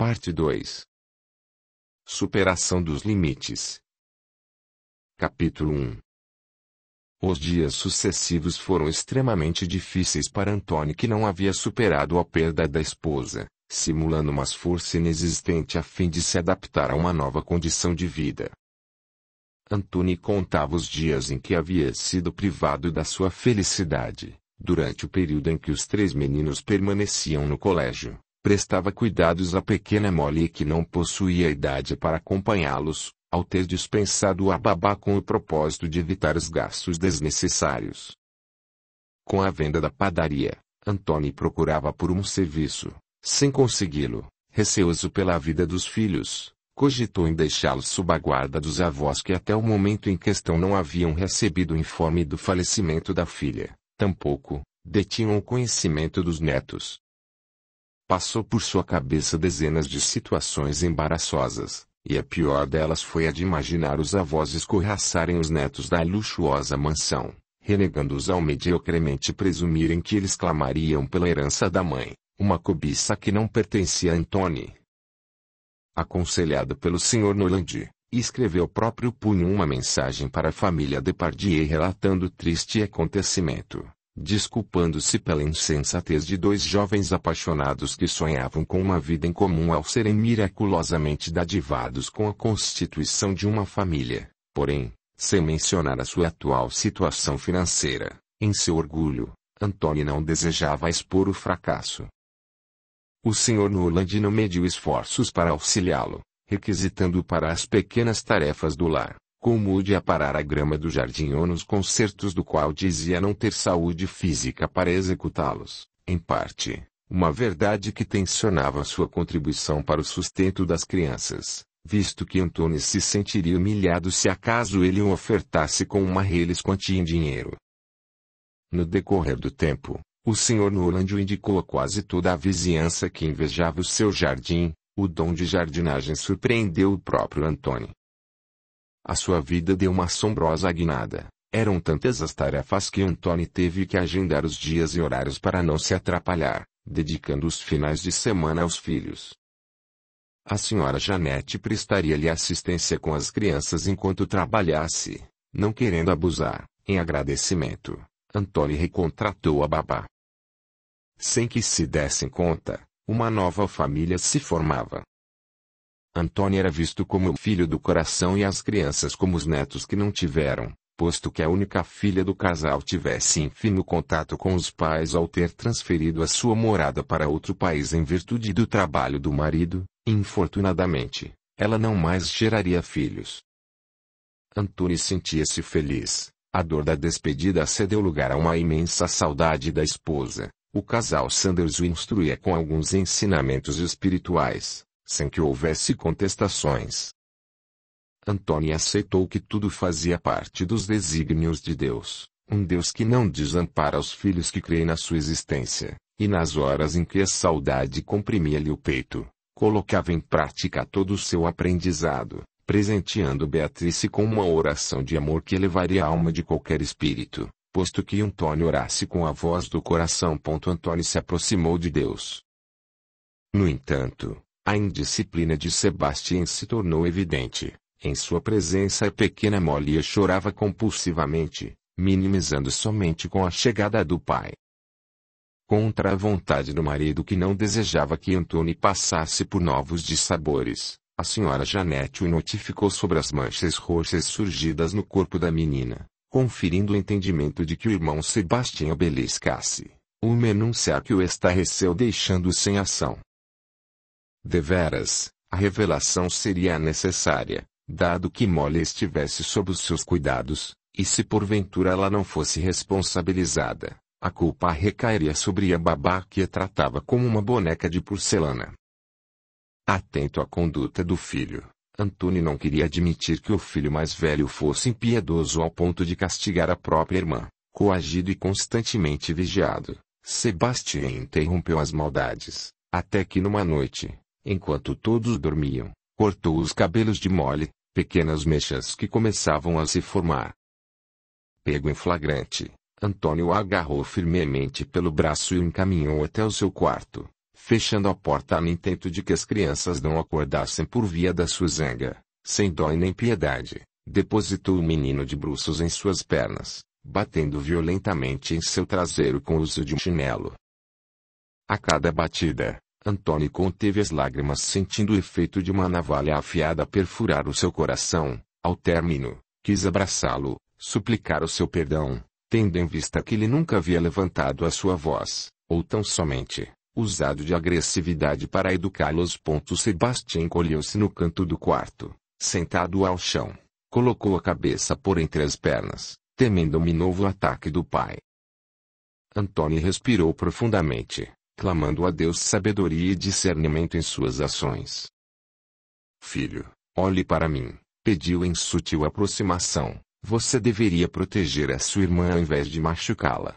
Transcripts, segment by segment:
Parte 2. Superação dos limites. Capítulo 1. Os dias sucessivos foram extremamente difíceis para Antônio, que não havia superado a perda da esposa, simulando uma força inexistente a fim de se adaptar a uma nova condição de vida. Antônio contava os dias em que havia sido privado da sua felicidade. Durante o período em que os 3 meninos permaneciam no colégio, prestava cuidados à pequena Molly, que não possuía idade para acompanhá-los, ao ter dispensado a babá com o propósito de evitar os gastos desnecessários. Com a venda da padaria, Antônio procurava por um serviço. Sem consegui-lo, receoso pela vida dos filhos, cogitou em deixá-los sob a guarda dos avós, que até o momento em questão não haviam recebido o informe do falecimento da filha, tampouco detinham o conhecimento dos netos. Passou por sua cabeça dezenas de situações embaraçosas, e a pior delas foi a de imaginar os avós escorraçarem os netos da luxuosa mansão, renegando-os ao mediocremente presumirem que eles clamariam pela herança da mãe, uma cobiça que não pertencia a Antônio. Aconselhado pelo Sr. Noland, escreveu próprio punho uma mensagem para a família Depardieu relatando o triste acontecimento, desculpando-se pela insensatez de 2 jovens apaixonados que sonhavam com uma vida em comum ao serem miraculosamente dadivados com a constituição de uma família, porém, sem mencionar a sua atual situação financeira. Em seu orgulho, Antônio não desejava expor o fracasso. O Sr. Noland não mediu esforços para auxiliá-lo, requisitando-o para as pequenas tarefas do lar, como o de aparar a grama do jardim ou nos concertos do qual dizia não ter saúde física para executá-los, em parte, uma verdade que tensionava sua contribuição para o sustento das crianças, visto que Antônio se sentiria humilhado se acaso ele o ofertasse com uma reles quantia em dinheiro. No decorrer do tempo, o Sr. Noland o indicou a quase toda a vizinhança que invejava o seu jardim. O dom de jardinagem surpreendeu o próprio Antônio. A sua vida deu uma assombrosa guinada. Eram tantas as tarefas que Antônio teve que agendar os dias e horários para não se atrapalhar, dedicando os finais de semana aos filhos. A senhora Janete prestaria-lhe assistência com as crianças enquanto trabalhasse. Não querendo abusar, em agradecimento, Antônio recontratou a babá. Sem que se dessem conta, uma nova família se formava. Antônio era visto como o filho do coração e as crianças como os netos que não tiveram, posto que a única filha do casal tivesse ínfimo contato com os pais ao ter transferido a sua morada para outro país em virtude do trabalho do marido. Infortunadamente, ela não mais geraria filhos. Antônio sentia-se feliz. A dor da despedida cedeu lugar a uma imensa saudade da esposa. O casal Sanders o instruía com alguns ensinamentos espirituais, sem que houvesse contestações. Antônio aceitou que tudo fazia parte dos desígnios de Deus, um Deus que não desampara os filhos que creem na sua existência, e nas horas em que a saudade comprimia-lhe o peito, colocava em prática todo o seu aprendizado, presenteando Beatrice com uma oração de amor que elevaria a alma de qualquer espírito. Posto que Antônio orasse com a voz do coração. Antônio se aproximou de Deus. No entanto, a indisciplina de Sebastião se tornou evidente. Em sua presença a pequena Molly chorava compulsivamente, minimizando somente com a chegada do pai. Contra a vontade do marido, que não desejava que Antônio passasse por novos dissabores, a senhora Janete o notificou sobre as manchas roxas surgidas no corpo da menina, conferindo o entendimento de que o irmão Sebastião beliscasse, uma enúncia que o estarreceu, deixando-o sem ação. Deveras, a revelação seria necessária, dado que Molly estivesse sob os seus cuidados, e se porventura ela não fosse responsabilizada, a culpa recairia sobre a babá, que a tratava como uma boneca de porcelana. Atento à conduta do filho, Antônio não queria admitir que o filho mais velho fosse impiedoso ao ponto de castigar a própria irmã. Coagido e constantemente vigiado, Sebastião interrompeu as maldades, até que numa noite, enquanto todos dormiam, cortou os cabelos de Molly, pequenas mechas que começavam a se formar. Pego em flagrante, Antônio o agarrou firmemente pelo braço e o encaminhou até o seu quarto, fechando a porta no intento de que as crianças não acordassem por via da sua zanga, sem dó e nem piedade, depositou o menino de bruços em suas pernas, batendo violentamente em seu traseiro com o uso de um chinelo. A cada batida, Antônio conteve as lágrimas sentindo o efeito de uma navalha afiada perfurar o seu coração. Ao término, quis abraçá-lo, suplicar o seu perdão, tendo em vista que ele nunca havia levantado a sua voz, ou tão somente usado de agressividade para educá-los. Sebastião encolheu-se no canto do quarto, sentado ao chão, colocou a cabeça por entre as pernas, temendo um novo ataque do pai. Antônio respirou profundamente, clamando a Deus sabedoria e discernimento em suas ações. Filho, olhe para mim, pediu em sutil aproximação, você deveria proteger a sua irmã ao invés de machucá-la.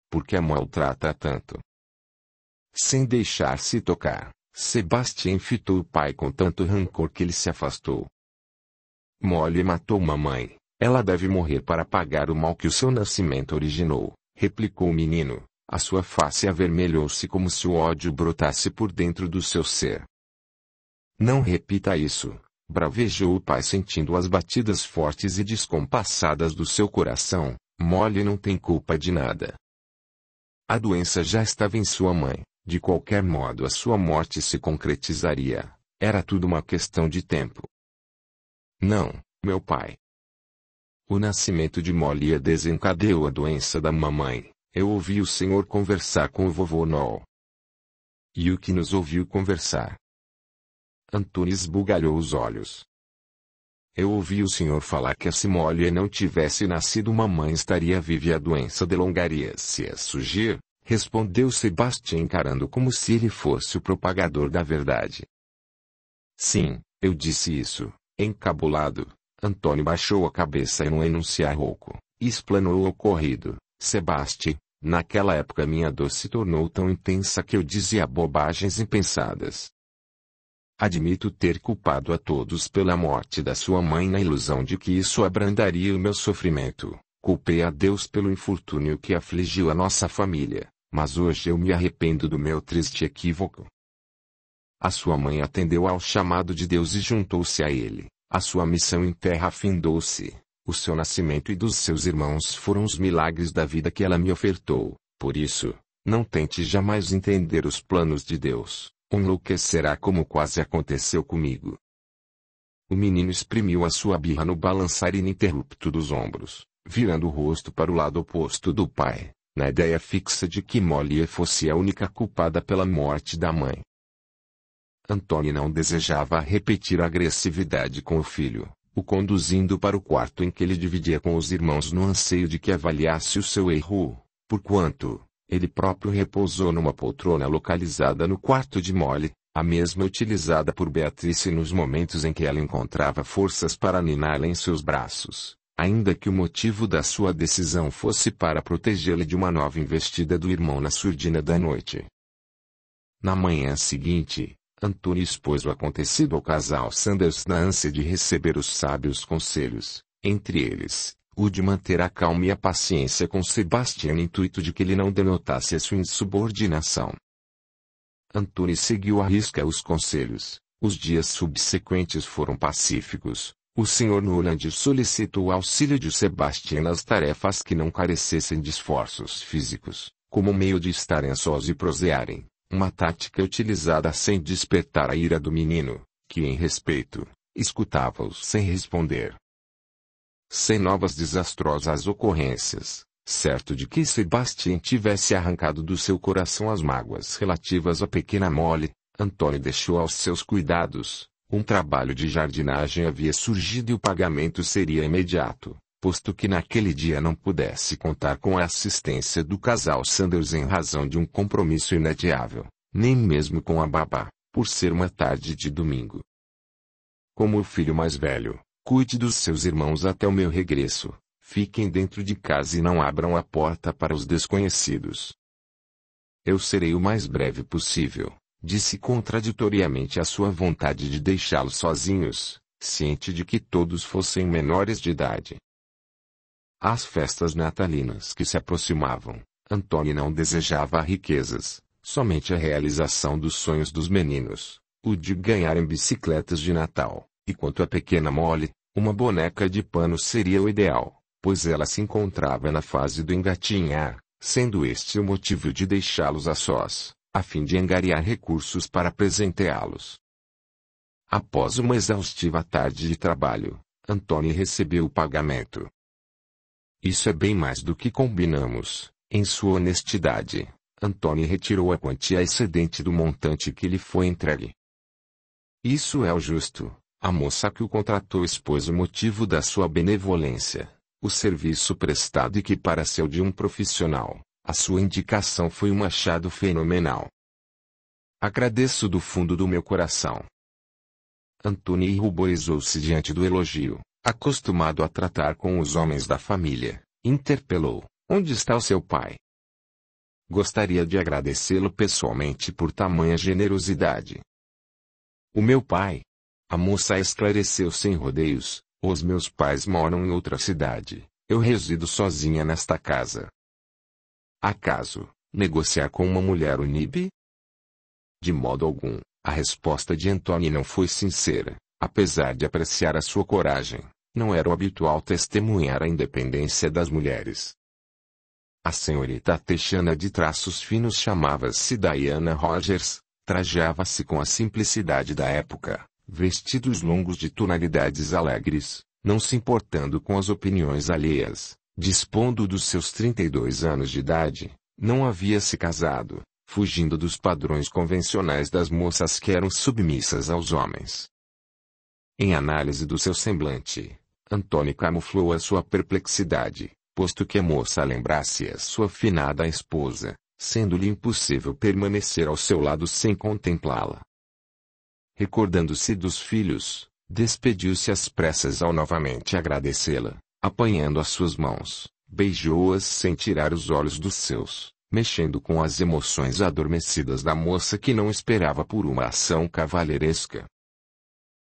Por que a maltrata tanto? Sem deixar-se tocar, Sebastião fitou o pai com tanto rancor que ele se afastou. Molly matou mamãe, ela deve morrer para pagar o mal que o seu nascimento originou, replicou o menino. A sua face avermelhou-se como se o ódio brotasse por dentro do seu ser. Não repita isso, bravejou o pai sentindo as batidas fortes e descompassadas do seu coração. Molly não tem culpa de nada. A doença já estava em sua mãe, de qualquer modo a sua morte se concretizaria, era tudo uma questão de tempo. Não, meu pai. O nascimento de Molly desencadeou a doença da mamãe. Eu ouvi o senhor conversar com o vovô Noel. E o que nos ouviu conversar? Antônio esbugalhou os olhos. Eu ouvi o senhor falar que se Molly não tivesse nascido mamãe estaria viva e a doença delongaria-se a surgir, respondeu Sebastião encarando como se ele fosse o propagador da verdade. Sim, eu disse isso, encabulado. Antônio baixou a cabeça em um enunciar rouco, e explanou o ocorrido. Sebastião, naquela época minha dor se tornou tão intensa que eu dizia bobagens impensadas. Admito ter culpado a todos pela morte da sua mãe na ilusão de que isso abrandaria o meu sofrimento. Culpei a Deus pelo infortúnio que afligiu a nossa família, mas hoje eu me arrependo do meu triste equívoco. A sua mãe atendeu ao chamado de Deus e juntou-se a ele. A sua missão em terra findou-se. O seu nascimento e dos seus irmãos foram os milagres da vida que ela me ofertou. Por isso, não tente jamais entender os planos de Deus. Enlouquecerá como quase aconteceu comigo. O menino exprimiu a sua birra no balançar ininterrupto dos ombros, virando o rosto para o lado oposto do pai, na ideia fixa de que Molly fosse a única culpada pela morte da mãe. Antônio não desejava repetir a agressividade com o filho, o conduzindo para o quarto em que ele dividia com os irmãos no anseio de que avaliasse o seu erro, porquanto ele próprio repousou numa poltrona localizada no quarto de Molly, a mesma utilizada por Beatrice nos momentos em que ela encontrava forças para niná-la em seus braços, ainda que o motivo da sua decisão fosse para protegê-la de uma nova investida do irmão na surdina da noite. Na manhã seguinte, Antônio expôs o acontecido ao casal Sanders na ânsia de receber os sábios conselhos, entre eles, o de manter a calma e a paciência com Sebastião no intuito de que ele não denotasse a sua insubordinação. Antônio seguiu à risca os conselhos. Os dias subsequentes foram pacíficos. O Sr. Noland solicitou o auxílio de Sebastião nas tarefas que não carecessem de esforços físicos, como meio de estarem a sós e prosearem, uma tática utilizada sem despertar a ira do menino, que em respeito, escutava-os sem responder. Sem novas desastrosas ocorrências, certo de que Sebastião tivesse arrancado do seu coração as mágoas relativas à pequena Molly, Antônio deixou aos seus cuidados. Um trabalho de jardinagem havia surgido e o pagamento seria imediato, posto que naquele dia não pudesse contar com a assistência do casal Sanders em razão de um compromisso inadiável, nem mesmo com a babá, por ser uma tarde de domingo. Como o filho mais velho, cuide dos seus irmãos até o meu regresso. Fiquem dentro de casa e não abram a porta para os desconhecidos. Eu serei o mais breve possível, disse contraditoriamente à sua vontade de deixá-los sozinhos, ciente de que todos fossem menores de idade. Às festas natalinas que se aproximavam, Antônio não desejava riquezas, somente a realização dos sonhos dos meninos, o de ganharem bicicletas de Natal, e quanto à pequena Molly, uma boneca de pano seria o ideal, pois ela se encontrava na fase do engatinhar, sendo este o motivo de deixá-los a sós, a fim de angariar recursos para presenteá-los. Após uma exaustiva tarde de trabalho, Anthony recebeu o pagamento. Isso é bem mais do que combinamos. Em sua honestidade, Anthony retirou a quantia excedente do montante que lhe foi entregue. Isso é o justo. A moça que o contratou expôs o motivo da sua benevolência, o serviço prestado e que pareceu de um profissional. A sua indicação foi um achado fenomenal. Agradeço do fundo do meu coração. Anthony ruborizou-se diante do elogio, acostumado a tratar com os homens da família. Interpelou: onde está o seu pai? Gostaria de agradecê-lo pessoalmente por tamanha generosidade. O meu pai? A moça esclareceu sem rodeios: os meus pais moram em outra cidade. Eu resido sozinha nesta casa. Acaso, negociar com uma mulher o inibe? De modo algum. A resposta de Anthony não foi sincera, apesar de apreciar a sua coragem. Não era o habitual testemunhar a independência das mulheres. A senhorita texana de traços finos chamava-se Diana Rogers, trajava-se com a simplicidade da época, vestidos longos de tonalidades alegres, não se importando com as opiniões alheias, dispondo dos seus 32 anos de idade, não havia se casado, fugindo dos padrões convencionais das moças que eram submissas aos homens. Em análise do seu semblante, Anthony camuflou a sua perplexidade, posto que a moça lembrasse a sua finada esposa, sendo-lhe impossível permanecer ao seu lado sem contemplá-la. Recordando-se dos filhos, despediu-se às pressas ao novamente agradecê-la, apanhando as suas mãos, beijou-as sem tirar os olhos dos seus, mexendo com as emoções adormecidas da moça que não esperava por uma ação cavalheiresca.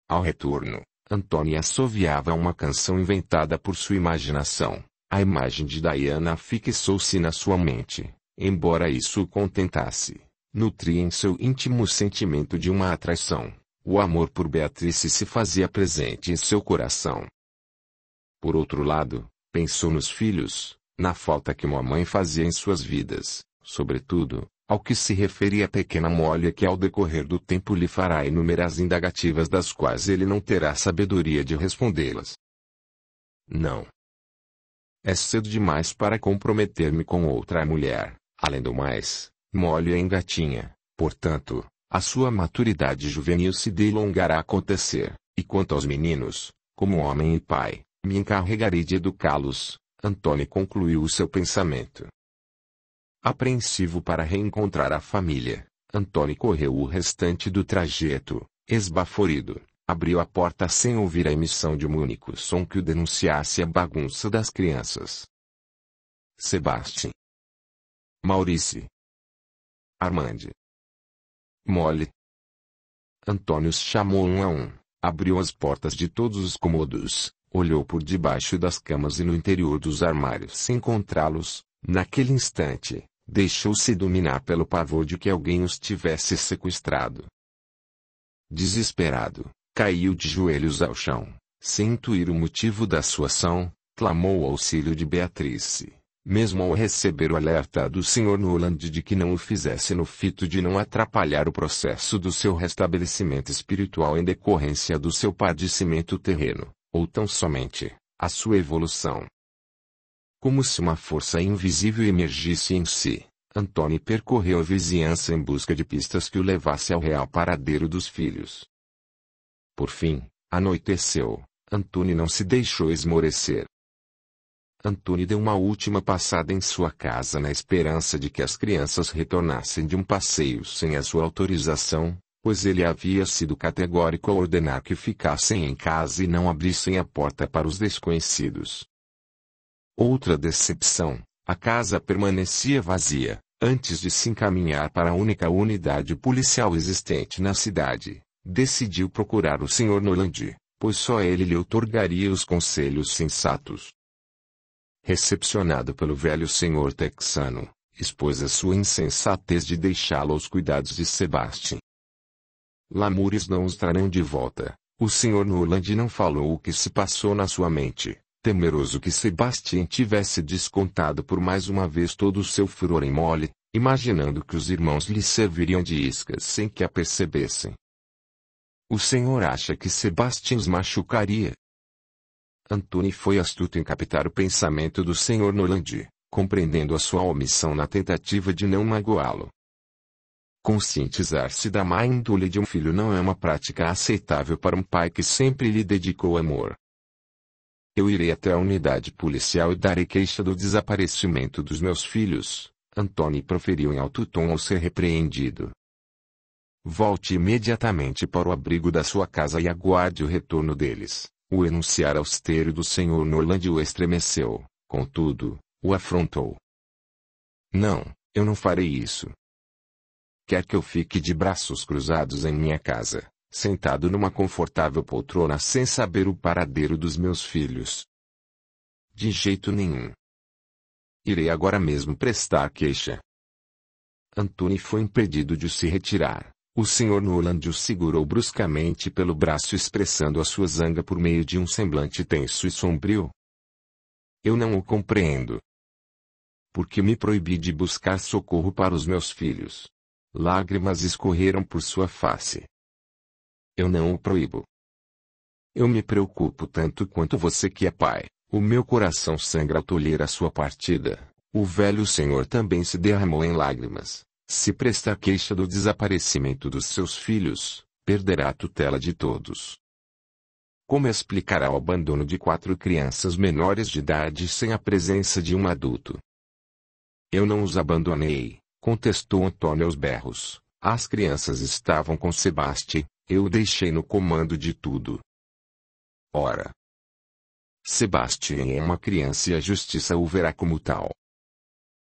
Ao retorno, Anthony assoviava uma canção inventada por sua imaginação. A imagem de Diana fixou-se na sua mente, embora isso o contentasse. Nutria em seu íntimo o sentimento de uma atração. O amor por Beatrice se fazia presente em seu coração. Por outro lado, pensou nos filhos, na falta que uma mãe fazia em suas vidas, sobretudo, ao que se referia a pequena Molly, que ao decorrer do tempo lhe fará inúmeras indagativas das quais ele não terá sabedoria de respondê-las. Não. É cedo demais para comprometer-me com outra mulher. Além do mais, Molly é engatinha, portanto, a sua maturidade juvenil se delongará a acontecer, e quanto aos meninos, como homem e pai, me encarregarei de educá-los. Anthony concluiu o seu pensamento. Apreensivo para reencontrar a família, Anthony correu o restante do trajeto, esbaforido. Abriu a porta sem ouvir a emissão de um único som que o denunciasse a bagunça das crianças. Sebastian. Maurice. Armande. Molly. Antônio os chamou um a um, abriu as portas de todos os cômodos, olhou por debaixo das camas e no interior dos armários sem encontrá-los. Naquele instante, deixou-se dominar pelo pavor de que alguém os tivesse sequestrado. Desesperado, caiu de joelhos ao chão, sem intuir o motivo da sua ação, clamou o auxílio de Beatrice, mesmo ao receber o alerta do Sr. Noland de que não o fizesse no fito de não atrapalhar o processo do seu restabelecimento espiritual em decorrência do seu padecimento terreno, ou tão somente, a sua evolução. Como se uma força invisível emergisse em si, Anthony percorreu a vizinhança em busca de pistas que o levasse ao real paradeiro dos filhos. Por fim, anoiteceu. Anthony não se deixou esmorecer. Anthony deu uma última passada em sua casa na esperança de que as crianças retornassem de um passeio sem a sua autorização, pois ele havia sido categórico ao ordenar que ficassem em casa e não abrissem a porta para os desconhecidos. Outra decepção, a casa permanecia vazia. Antes de se encaminhar para a única unidade policial existente na cidade, decidiu procurar o Sr. Noland, pois só ele lhe outorgaria os conselhos sensatos. Recepcionado pelo velho senhor texano, expôs a sua insensatez de deixá-lo aos cuidados de Sebastian. Lamúrias não os trarão de volta. O Sr. Noland não falou o que se passou na sua mente, temeroso que Sebastian tivesse descontado por mais uma vez todo o seu furor em Molly, imaginando que os irmãos lhe serviriam de iscas sem que a percebessem. O senhor acha que Sebastian os machucaria? Anthony foi astuto em captar o pensamento do Sr. Noland, compreendendo a sua omissão na tentativa de não magoá-lo. Conscientizar-se da má índole de um filho não é uma prática aceitável para um pai que sempre lhe dedicou amor. Eu irei até a unidade policial e darei queixa do desaparecimento dos meus filhos, Anthony proferiu em alto tom ao ser repreendido. Volte imediatamente para o abrigo da sua casa e aguarde o retorno deles. O enunciar austero do Sr. Noland o estremeceu, contudo, o afrontou. Não, eu não farei isso. Quer que eu fique de braços cruzados em minha casa, sentado numa confortável poltrona sem saber o paradeiro dos meus filhos? De jeito nenhum. Irei agora mesmo prestar queixa. Anthony foi impedido de se retirar. O Sr. Noland o segurou bruscamente pelo braço expressando a sua zanga por meio de um semblante tenso e sombrio. Eu não o compreendo. Por que me proibi de buscar socorro para os meus filhos? Lágrimas escorreram por sua face. Eu não o proíbo. Eu me preocupo tanto quanto você que é pai. O meu coração sangra ao tolher a sua partida. O velho senhor também se derramou em lágrimas. Se prestar queixa do desaparecimento dos seus filhos, perderá a tutela de todos. Como explicará o abandono de 4 crianças menores de idade sem a presença de um adulto? Eu não os abandonei, contestou Antônio aos berros. As crianças estavam com Sebastian, eu o deixei no comando de tudo. Ora, Sebastian é uma criança e a justiça o verá como tal.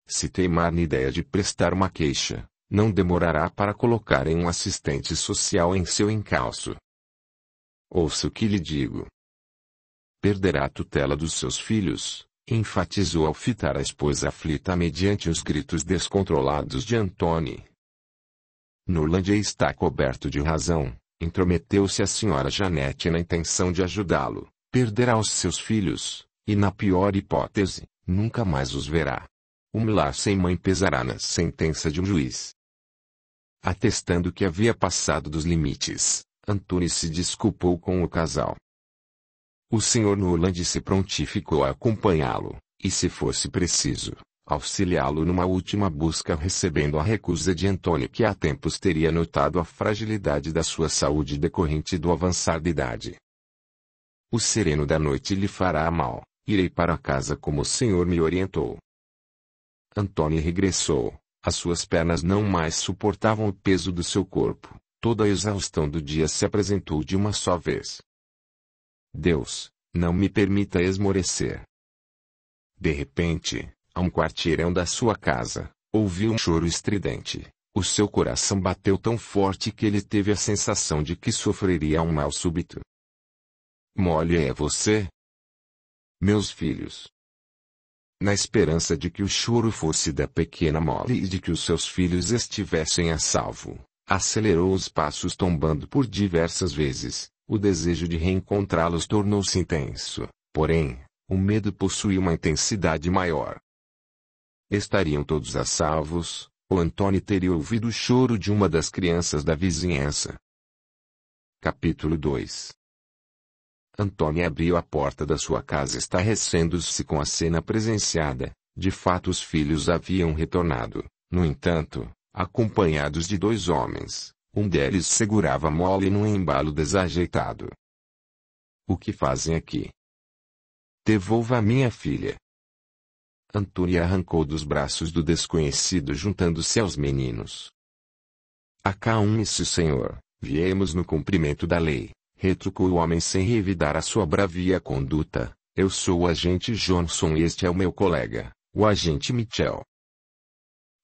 Se teimar na ideia de prestar uma queixa, não demorará para colocar um assistente social em seu encalço. Ouça o que lhe digo. Perderá a tutela dos seus filhos, enfatizou ao fitar a esposa aflita mediante os gritos descontrolados de Anthony. Noland está coberto de razão, intrometeu-se a senhora Janete na intenção de ajudá-lo. Perderá os seus filhos, e na pior hipótese, nunca mais os verá. Um lar sem mãe pesará na sentença de um juiz. Atestando que havia passado dos limites, Anthony se desculpou com o casal. O Sr. Noland se prontificou a acompanhá-lo, e se fosse preciso, auxiliá-lo numa última busca recebendo a recusa de Anthony que há tempos teria notado a fragilidade da sua saúde decorrente do avançar da idade. O sereno da noite lhe fará mal, irei para casa como o senhor me orientou. Anthony regressou, as suas pernas não mais suportavam o peso do seu corpo, toda a exaustão do dia se apresentou de uma só vez. Deus, não me permita esmorecer. De repente, a um quarteirão da sua casa, ouviu um choro estridente. O seu coração bateu tão forte que ele teve a sensação de que sofreria um mal súbito. Molly, é você? Meus filhos. Na esperança de que o choro fosse da pequena Molly e de que os seus filhos estivessem a salvo, acelerou os passos tombando por diversas vezes. O desejo de reencontrá-los tornou-se intenso, porém, o medo possuía uma intensidade maior. Estariam todos a salvos, ou Anthony teria ouvido o choro de uma das crianças da vizinhança. Capítulo 2. Anthony abriu a porta da sua casa estarrecendo-se com a cena presenciada. De fato os filhos haviam retornado, no entanto, acompanhados de 2 homens. Um deles segurava Molly num embalo desajeitado. O que fazem aqui? Devolva a minha filha. Anthony arrancou dos braços do desconhecido juntando-se aos meninos. Acalme-se, senhor, viemos no cumprimento da lei. Retrucou o homem sem revidar a sua bravia conduta. Eu sou o agente Johnson e este é o meu colega, o agente Mitchell.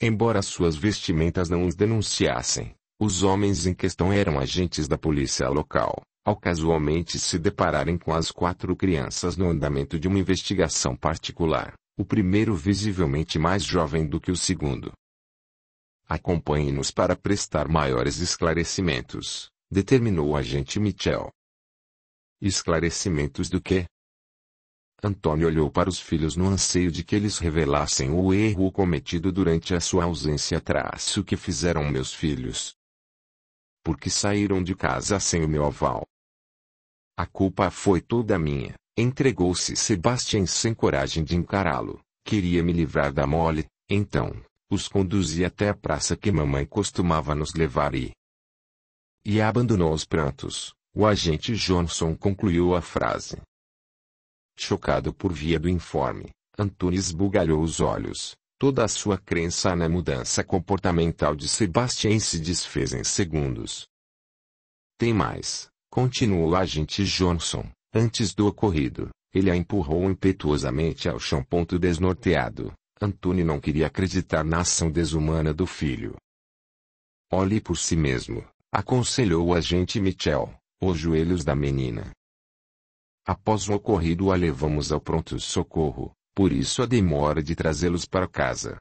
Embora suas vestimentas não os denunciassem, os homens em questão eram agentes da polícia local, ao casualmente se depararem com as 4 crianças no andamento de uma investigação particular. o primeiro visivelmente mais jovem do que o segundo. Acompanhe-nos para prestar maiores esclarecimentos, determinou o agente Mitchell. Esclarecimentos do quê? Antônio olhou para os filhos no anseio de que eles revelassem o erro cometido durante a sua ausência. O que fizeram meus filhos? Porque saíram de casa sem o meu aval. A culpa foi toda minha. Entregou-se Sebastian sem coragem de encará-lo. Queria me livrar da Molly, então, os conduzi até a praça que mamãe costumava nos levar e abandonou os prantos. O agente Johnson concluiu a frase. Chocado por via do informe, Antônio esbugalhou os olhos. Toda a sua crença na mudança comportamental de Sebastian se desfez em segundos. Tem mais, continuou o agente Johnson. Antes do ocorrido, ele a empurrou impetuosamente ao chão. Desnorteado, Antônio não queria acreditar na ação desumana do filho. Olhe por si mesmo, aconselhou o agente Mitchell, os joelhos da menina. Após o ocorrido a levamos ao pronto-socorro, por isso a demora de trazê-los para casa.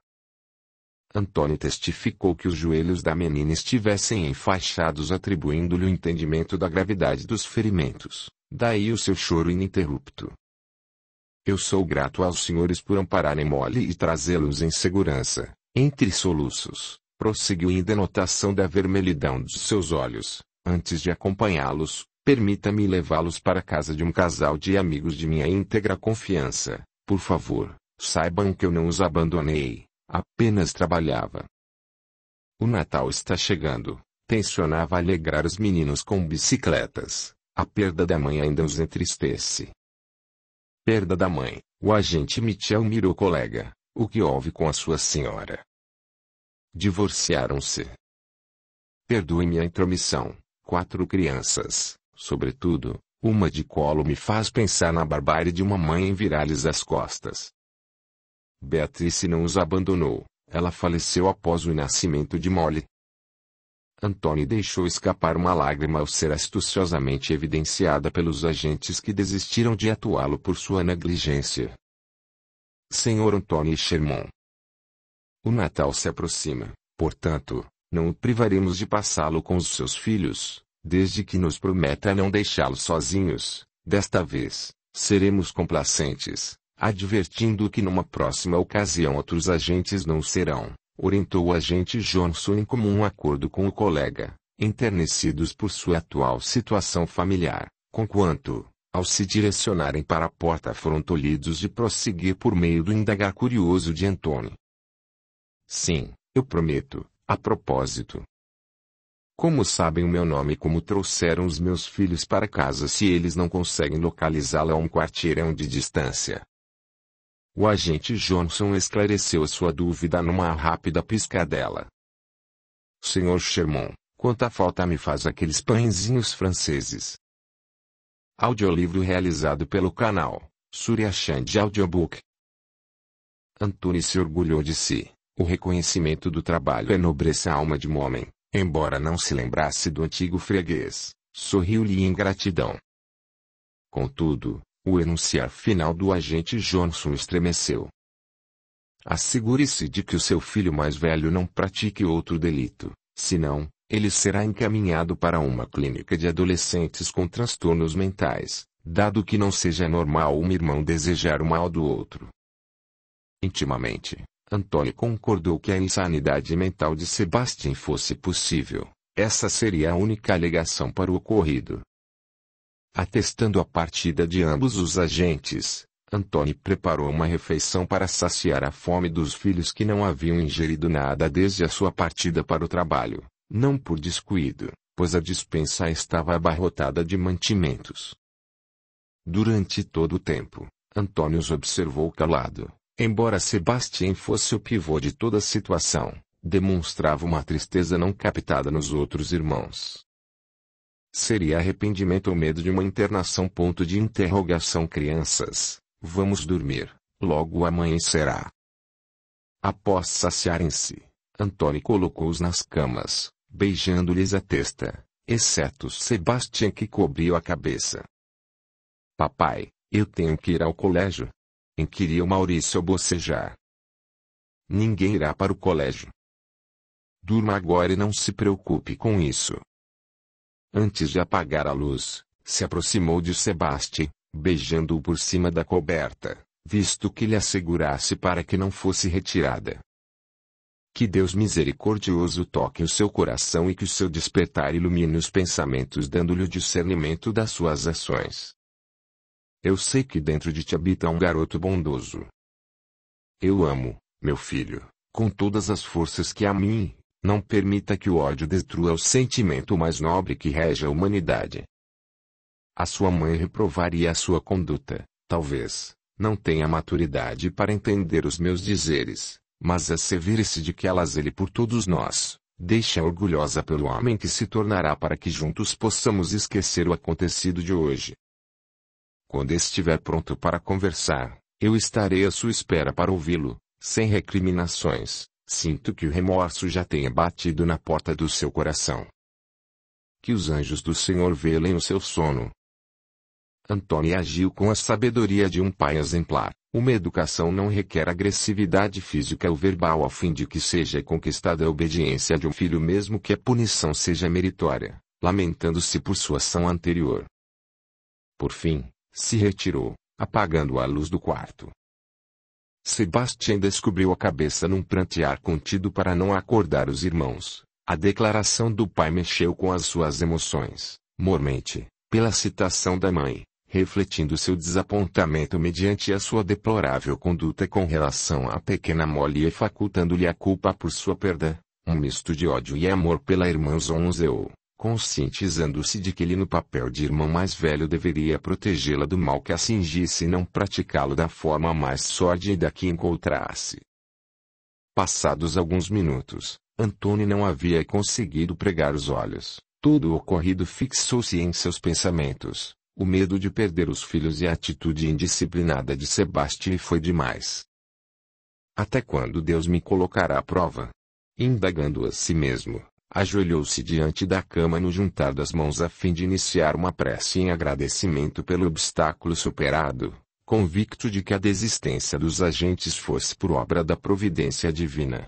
Antônio testificou que os joelhos da menina estivessem enfaixados, atribuindo-lhe o entendimento da gravidade dos ferimentos, daí o seu choro ininterrupto. Eu sou grato aos senhores por ampararem Molly e trazê-los em segurança. Entre soluços, prosseguiu em denotação da vermelhidão dos seus olhos. Antes de acompanhá-los, permita-me levá-los para a casa de um casal de amigos de minha íntegra confiança. Por favor, saibam que eu não os abandonei, apenas trabalhava. O Natal está chegando. Tensionava alegrar os meninos com bicicletas. A perda da mãe ainda os entristece. Perda da mãe. O agente Mitchell mirou o colega. O que houve com a sua senhora? Divorciaram-se. Perdoe-me a intromissão. 4 crianças, sobretudo, uma de colo, me faz pensar na barbárie de uma mãe em virar-lhes as costas. Beatrice não os abandonou. Ela faleceu após o nascimento de Molly. Antônio deixou escapar uma lágrima ao ser astuciosamente evidenciada pelos agentes que desistiram de atuá-lo por sua negligência. Senhor Antônio Sherman. O Natal se aproxima, portanto, não o privaremos de passá-lo com os seus filhos, desde que nos prometa não deixá-los sozinhos. Desta vez, seremos complacentes, advertindo que numa próxima ocasião outros agentes não serão, orientou o agente Johnson em comum acordo com o colega, enternecidos por sua atual situação familiar, conquanto, ao se direcionarem para a porta, foram tolhidos de prosseguir por meio do indagar curioso de Antônio. Sim, eu prometo, a propósito. Como sabem o meu nome e como trouxeram os meus filhos para casa se eles não conseguem localizá-la a um quarteirão de distância? O agente Johnson esclareceu a sua dúvida numa rápida piscadela. Senhor Sherman, quanta falta me faz aqueles pãezinhos franceses. Audiolivro realizado pelo canal Surya Chand Audiobook. Antônio se orgulhou de si. O reconhecimento do trabalho enobrece a alma de um homem, embora não se lembrasse do antigo freguês, sorriu-lhe em gratidão. Contudo, o enunciar final do agente Johnson estremeceu. Assegure-se de que o seu filho mais velho não pratique outro delito, senão, ele será encaminhado para uma clínica de adolescentes com transtornos mentais, dado que não seja normal um irmão desejar o mal do outro. Intimamente, Antônio concordou que a insanidade mental de Sebastian fosse possível. Essa seria a única alegação para o ocorrido. Atestando a partida de ambos os agentes, Antônio preparou uma refeição para saciar a fome dos filhos que não haviam ingerido nada desde a sua partida para o trabalho, não por descuido, pois a despensa estava abarrotada de mantimentos. Durante todo o tempo, Antônio os observou calado. Embora Sebastian fosse o pivô de toda a situação, demonstrava uma tristeza não captada nos outros irmãos. Seria arrependimento ou medo de uma internação? Ponto de interrogação. Crianças, vamos dormir, logo amanhecerá. Após saciarem-se, Antônio colocou-os nas camas, beijando-lhes a testa, exceto Sebastian, que cobriu a cabeça. Papai, eu tenho que ir ao colégio. inquiriu Maurício ao bocejar. Ninguém irá para o colégio. Durma agora e não se preocupe com isso. Antes de apagar a luz, se aproximou de Sebastião, beijando-o por cima da coberta, visto que lhe assegurasse para que não fosse retirada. Que Deus misericordioso toque o seu coração e que o seu despertar ilumine os pensamentos, dando-lhe o discernimento das suas ações. Eu sei que dentro de ti habita um garoto bondoso. Eu amo, meu filho, com todas as forças que há em mim. Não permita que o ódio destrua o sentimento mais nobre que rege a humanidade. A sua mãe reprovaria a sua conduta, talvez, não tenha maturidade para entender os meus dizeres, mas assevere-se de que ela zele por todos nós, deixa orgulhosa pelo homem que se tornará para que juntos possamos esquecer o acontecido de hoje. Quando estiver pronto para conversar, eu estarei à sua espera para ouvi-lo, sem recriminações. Sinto que o remorso já tenha batido na porta do seu coração. Que os anjos do Senhor velem o seu sono. Antônio agiu com a sabedoria de um pai exemplar. Uma educação não requer agressividade física ou verbal a fim de que seja conquistada a obediência de um filho mesmo que a punição seja meritória, lamentando-se por sua ação anterior. Por fim, se retirou, apagando a luz do quarto. Sebastião descobriu a cabeça num prantear contido para não acordar os irmãos. A declaração do pai mexeu com as suas emoções, mormente, pela citação da mãe, refletindo seu desapontamento mediante a sua deplorável conduta com relação à pequena Molly e facultando-lhe a culpa por sua perda. Um misto de ódio e amor pela irmã zonzeou, conscientizando-se de que ele no papel de irmão mais velho deveria protegê-la do mal que a cingisse e não praticá-lo da forma mais sórdida que encontrasse. Passados alguns minutos, Antônio não havia conseguido pregar os olhos. Todo o ocorrido fixou-se em seus pensamentos. O medo de perder os filhos e a atitude indisciplinada de Sebastião foi demais. Até quando Deus me colocará à prova? Indagando a si mesmo, ajoelhou-se diante da cama no juntar das mãos a fim de iniciar uma prece em agradecimento pelo obstáculo superado, convicto de que a desistência dos agentes fosse por obra da providência divina.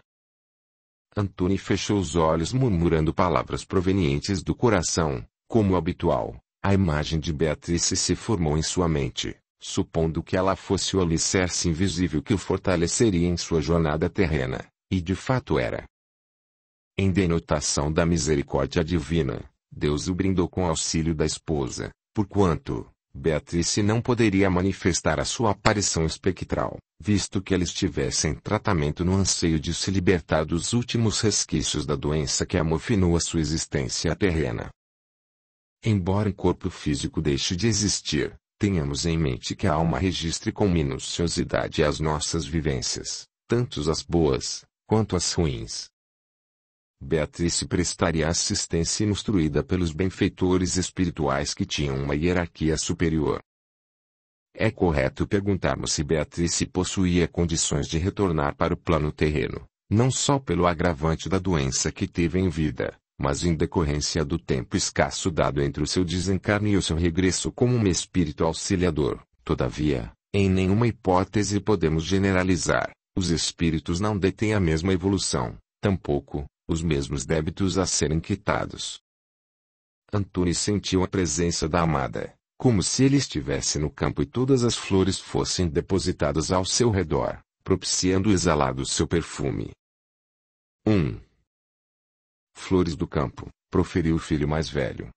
Antônio fechou os olhos murmurando palavras provenientes do coração, como habitual. A imagem de Beatrice se formou em sua mente, supondo que ela fosse o alicerce invisível que o fortaleceria em sua jornada terrena, e de fato era. Em denotação da misericórdia divina, Deus o brindou com auxílio da esposa, porquanto Beatrice não poderia manifestar a sua aparição espectral, visto que ela estivesse em tratamento no anseio de se libertar dos últimos resquícios da doença que amofinou a sua existência terrena. Embora o corpo físico deixe de existir, tenhamos em mente que a alma registre com minuciosidade as nossas vivências, tanto as boas, quanto as ruins. Beatrice prestaria assistência instruída pelos benfeitores espirituais que tinham uma hierarquia superior. É correto perguntarmos se Beatrice possuía condições de retornar para o plano terreno, não só pelo agravante da doença que teve em vida, mas em decorrência do tempo escasso dado entre o seu desencarne e o seu regresso como um espírito auxiliador. Todavia, em nenhuma hipótese podemos generalizar, os espíritos não detêm a mesma evolução, tampouco, os mesmos débitos a serem quitados. Antônio sentiu a presença da amada, como se ele estivesse no campo e todas as flores fossem depositadas ao seu redor, propiciando o exalar do seu perfume. 1. Flores do campo, proferiu o filho mais velho.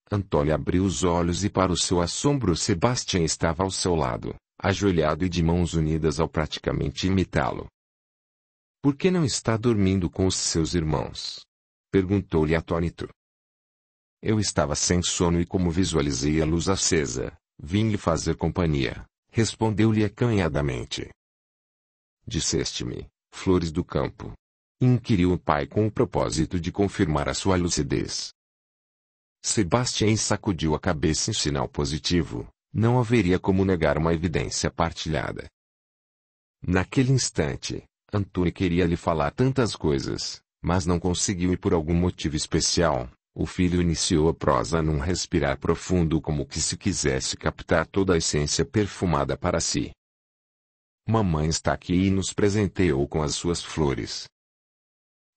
Antônio abriu os olhos e para o seu assombro Sebastião estava ao seu lado, ajoelhado e de mãos unidas ao praticamente imitá-lo. Por que não está dormindo com os seus irmãos? Perguntou-lhe atônito. Eu estava sem sono e como visualizei a luz acesa, vim lhe fazer companhia, respondeu-lhe acanhadamente. Disseste-me, flores do campo? Inquiriu o pai com o propósito de confirmar a sua lucidez. Sebastião sacudiu a cabeça em sinal positivo, não haveria como negar uma evidência partilhada. Naquele instante, Antônio queria lhe falar tantas coisas, mas não conseguiu e por algum motivo especial, o filho iniciou a prosa num respirar profundo como que se quisesse captar toda a essência perfumada para si. mamãe está aqui e nos presenteou com as suas flores.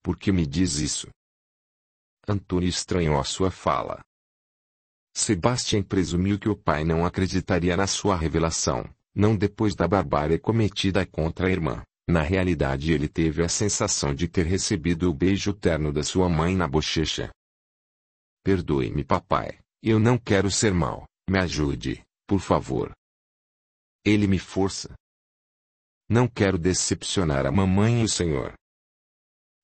Por que me diz isso? Antônio estranhou a sua fala. Sebastião presumiu que o pai não acreditaria na sua revelação, não depois da barbárie cometida contra a irmã. Na realidade ele teve a sensação de ter recebido o beijo terno da sua mãe na bochecha. Perdoe-me, papai, eu não quero ser mau, me ajude, por favor. Ele me força. Não quero decepcionar a mamãe e o senhor.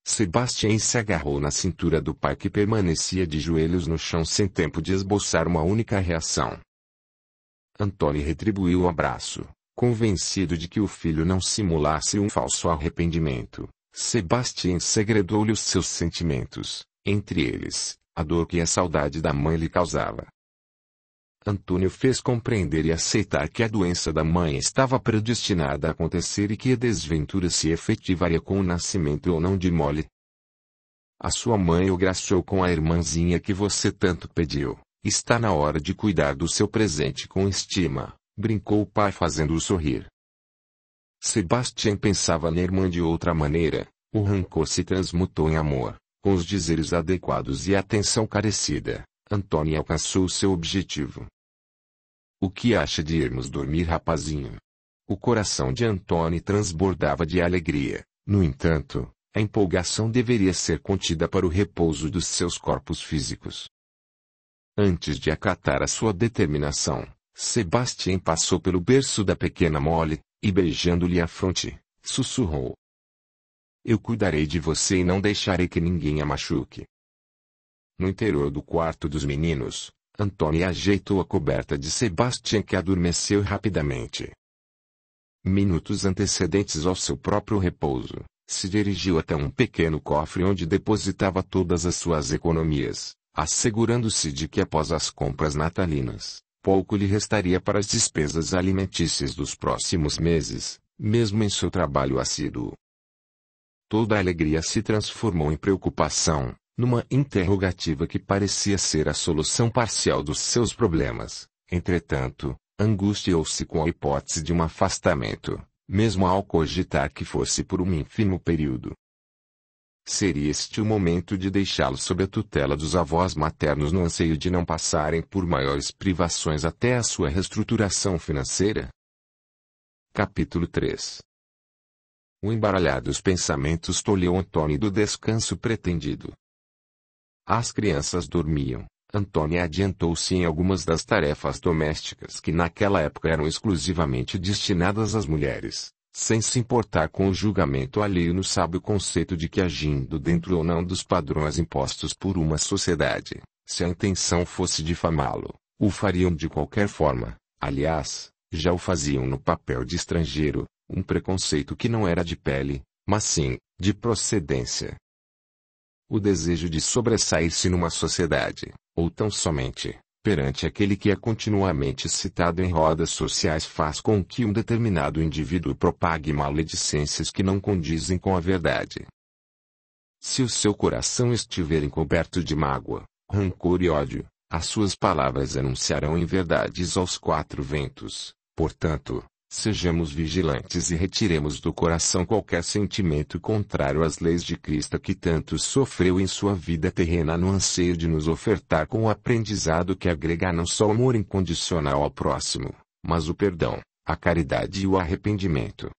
Sebastião se agarrou na cintura do pai que permanecia de joelhos no chão sem tempo de esboçar uma única reação. Antônio retribuiu o abraço, convencido de que o filho não simulasse um falso arrependimento. Sebastião segredou-lhe os seus sentimentos, entre eles, a dor que a saudade da mãe lhe causava. Antônio fez compreender e aceitar que a doença da mãe estava predestinada a acontecer e que a desventura se efetivaria com o nascimento ou não de Molly. A sua mãe o graciou com a irmãzinha que você tanto pediu. Está na hora de cuidar do seu presente com estima, brincou o pai fazendo-o sorrir. Sebastião pensava na irmã de outra maneira. O rancor se transmutou em amor. Com os dizeres adequados e a atenção carecida, Antônio alcançou seu objetivo. O que acha de irmos dormir, rapazinho? O coração de Antônio transbordava de alegria. No entanto, a empolgação deveria ser contida para o repouso dos seus corpos físicos. Antes de acatar a sua determinação, Sebastião passou pelo berço da pequena Molly, e beijando-lhe a fronte, sussurrou. Eu cuidarei de você e não deixarei que ninguém a machuque. No interior do quarto dos meninos, Antônio ajeitou a coberta de Sebastião que adormeceu rapidamente. Minutos antecedentes ao seu próprio repouso, se dirigiu até um pequeno cofre onde depositava todas as suas economias, assegurando-se de que após as compras natalinas, pouco lhe restaria para as despesas alimentícias dos próximos meses, mesmo em seu trabalho assíduo. Toda a alegria se transformou em preocupação, numa interrogativa que parecia ser a solução parcial dos seus problemas. Entretanto, angustiou-se com a hipótese de um afastamento, mesmo ao cogitar que fosse por um ínfimo período. Seria este o momento de deixá-lo sob a tutela dos avós maternos no anseio de não passarem por maiores privações até a sua reestruturação financeira? Capítulo 3. O embaralhar dos pensamentos tolheu Antônio do descanso pretendido. As crianças dormiam. Antônio adiantou-se em algumas das tarefas domésticas que naquela época eram exclusivamente destinadas às mulheres, sem se importar com o julgamento alheio no sábio conceito de que agindo dentro ou não dos padrões impostos por uma sociedade, se a intenção fosse difamá-lo, o fariam de qualquer forma. Aliás, já o faziam no papel de estrangeiro, um preconceito que não era de pele, mas sim, de procedência. O desejo de sobressair-se numa sociedade, ou tão somente, perante aquele que é continuamente citado em rodas sociais faz com que um determinado indivíduo propague maledicências que não condizem com a verdade. Se o seu coração estiver encoberto de mágoa, rancor e ódio, as suas palavras anunciarão inverdades aos quatro ventos. Portanto, sejamos vigilantes e retiremos do coração qualquer sentimento contrário às leis de Cristo que tanto sofreu em sua vida terrena no anseio de nos ofertar com o aprendizado que agrega não só o amor incondicional ao próximo, mas o perdão, a caridade e o arrependimento.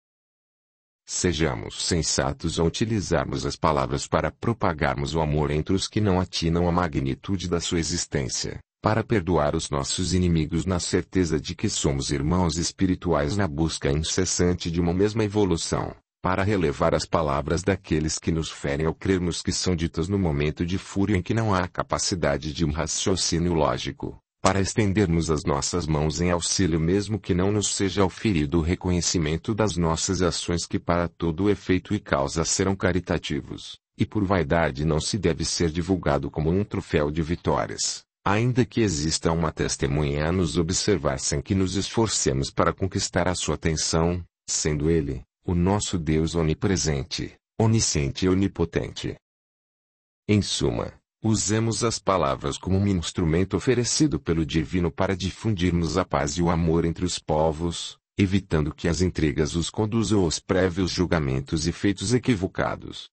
Sejamos sensatos ao utilizarmos as palavras para propagarmos o amor entre os que não atinam a magnitude da sua existência, para perdoar os nossos inimigos na certeza de que somos irmãos espirituais na busca incessante de uma mesma evolução, para relevar as palavras daqueles que nos ferem ao crermos que são ditas no momento de fúria em que não há capacidade de um raciocínio lógico, para estendermos as nossas mãos em auxílio mesmo que não nos seja auferido o reconhecimento das nossas ações que para todo efeito e causa serão caritativos, e por vaidade não se deve ser divulgado como um troféu de vitórias. Ainda que exista uma testemunha a nos observar sem que nos esforcemos para conquistar a sua atenção, sendo Ele, o nosso Deus onipresente, onisciente e onipotente. Em suma, usemos as palavras como um instrumento oferecido pelo Divino para difundirmos a paz e o amor entre os povos, evitando que as intrigas os conduzam aos prévios julgamentos e feitos equivocados.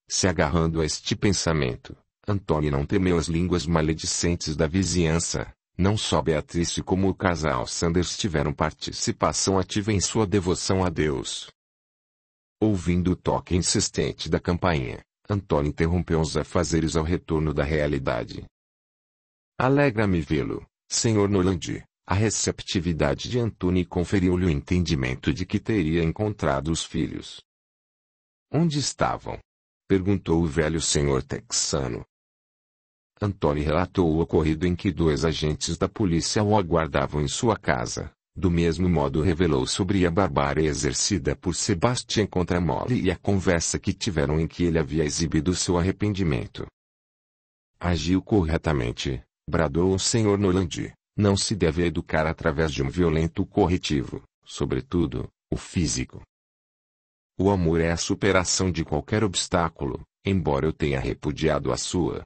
Se agarrando a este pensamento, Antônio não temeu as línguas maledicentes da vizinhança. Não só Beatrice como o casal Sanders tiveram participação ativa em sua devoção a Deus. Ouvindo o toque insistente da campainha, Antônio interrompeu os afazeres ao retorno da realidade. Alegra-me vê-lo, Sr. Noland. A receptividade de Antônio conferiu-lhe o entendimento de que teria encontrado os filhos. Onde estavam? Perguntou o velho senhor texano. Antônio relatou o ocorrido em que 2 agentes da polícia o aguardavam em sua casa. Do mesmo modo revelou sobre a barbárie exercida por Sebastian contra Molly e a conversa que tiveram em que ele havia exibido seu arrependimento. Agiu corretamente, bradou o Sr. Noland. Não se deve educar através de um violento corretivo, sobretudo, o físico. O amor é a superação de qualquer obstáculo, embora eu tenha repudiado a sua.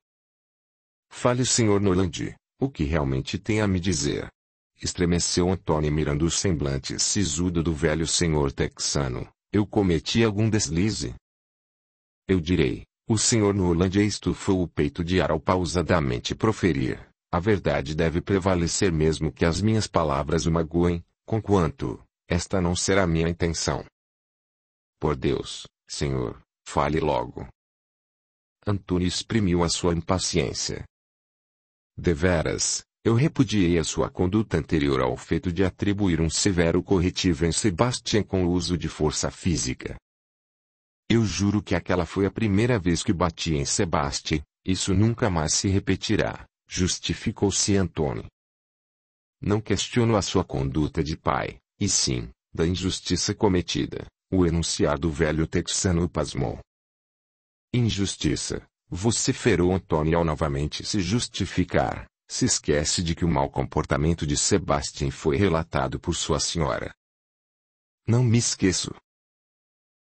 Fale, Sr. Noland, o que realmente tem a me dizer? Estremeceu Antônio mirando o semblante sisudo do velho senhor texano. Eu cometi algum deslize? Eu direi, o Sr. Noland estufou o peito de ar ao pausadamente proferir. A verdade deve prevalecer mesmo que as minhas palavras o magoem, conquanto, esta não será minha intenção. Por Deus, senhor, fale logo. Antônio exprimiu a sua impaciência. Deveras, eu repudiei a sua conduta anterior ao feito de atribuir um severo corretivo em Sebastian com o uso de força física. Eu juro que aquela foi a primeira vez que bati em Sebastian, isso nunca mais se repetirá, justificou-se Antônio. Não questiono a sua conduta de pai, e sim, da injustiça cometida. O enunciar do velho texano o pasmou. Injustiça, vociferou Antônio ao novamente se justificar. Se esquece de que o mau comportamento de Sebastian foi relatado por sua senhora. Não me esqueço.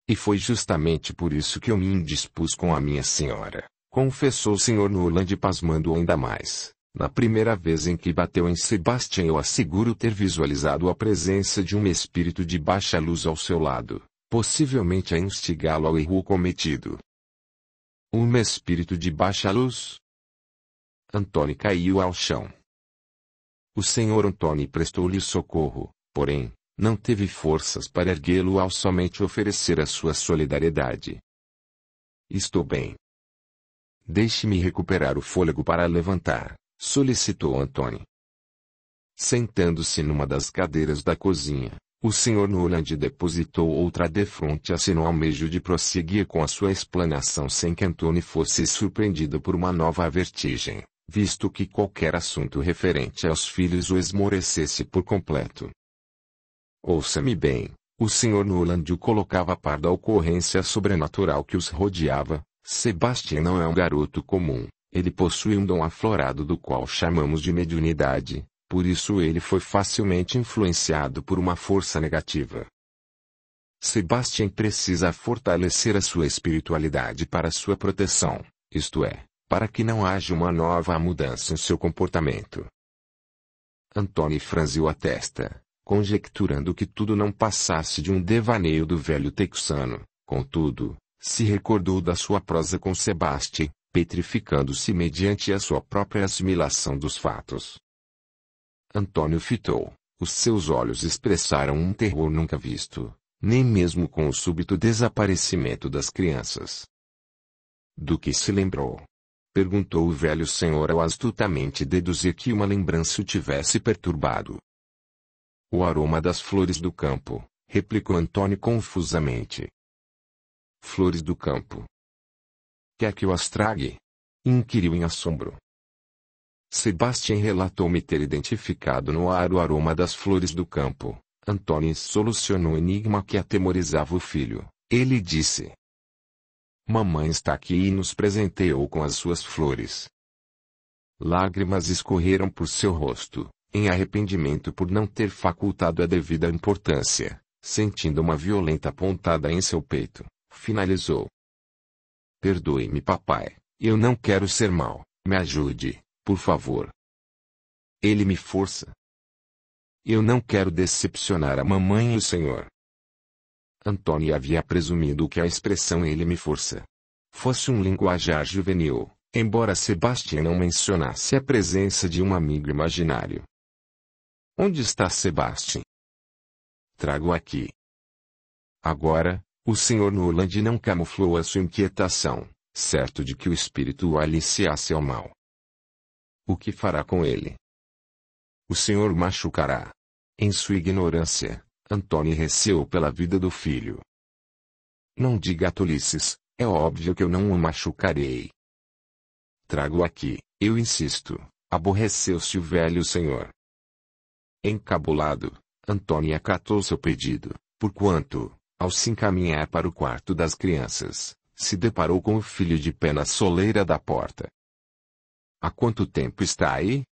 E foi justamente por isso que eu me indispus com a minha senhora, confessou o Sr. Noland pasmando ainda mais. Na primeira vez em que bateu em Sebastian eu asseguro ter visualizado a presença de um espírito de baixa luz ao seu lado, possivelmente a instigá-lo ao erro cometido. Um espírito de baixa luz? Antônio caiu ao chão. O senhor Antônio prestou-lhe socorro, porém, não teve forças para erguê-lo ao somente oferecer a sua solidariedade. Estou bem. Deixe-me recuperar o fôlego para levantar, solicitou Antônio. Sentando-se numa das cadeiras da cozinha, o Sr. Noland depositou outra defronte a sino ao meio de prosseguir com a sua explanação sem que Antônio fosse surpreendido por uma nova vertigem, visto que qualquer assunto referente aos filhos o esmorecesse por completo. Ouça-me bem, o Sr. Noland o colocava a par da ocorrência sobrenatural que os rodeava. Sebastian não é um garoto comum, ele possui um dom aflorado do qual chamamos de mediunidade. Por isso ele foi facilmente influenciado por uma força negativa. Sebastian precisa fortalecer a sua espiritualidade para sua proteção, isto é, para que não haja uma nova mudança em seu comportamento. Antônio franziu a testa, conjecturando que tudo não passasse de um devaneio do velho texano. Contudo, se recordou da sua prosa com Sebastian, petrificando-se mediante a sua própria assimilação dos fatos. Antônio fitou. Os seus olhos expressaram um terror nunca visto, nem mesmo com o súbito desaparecimento das crianças. Do que se lembrou? Perguntou o velho senhor ao astutamente deduzir que uma lembrança o tivesse perturbado. O aroma das flores do campo, replicou Antônio confusamente. Flores do campo. Quer que eu as trague? Inquiriu em assombro. Sebastian relatou-me ter identificado no ar o aroma das flores do campo. Antônio solucionou o enigma que atemorizava o filho. Ele disse: Mamãe está aqui e nos presenteou com as suas flores. Lágrimas escorreram por seu rosto, em arrependimento por não ter facultado a devida importância. Sentindo uma violenta pontada em seu peito, finalizou: Perdoe-me, papai, eu não quero ser mau, me ajude. Por favor. Ele me força. Eu não quero decepcionar a mamãe e o senhor. Antônio havia presumido que a expressão ele me força fosse um linguajar juvenil, embora Sebastião não mencionasse a presença de um amigo imaginário. Onde está Sebastião? Trago aqui. Agora, o Sr. Noland não camuflou a sua inquietação, certo de que o espírito o aliciasse ao mal. O que fará com ele? O senhor machucará. Em sua ignorância, Antônio receou pela vida do filho. Não diga tolices, é óbvio que eu não o machucarei. Trago aqui, eu insisto, aborreceu-se o velho senhor. Encabulado, Antônio acatou seu pedido, porquanto, ao se encaminhar para o quarto das crianças, se deparou com o filho de pé na soleira da porta. Há quanto tempo está aí?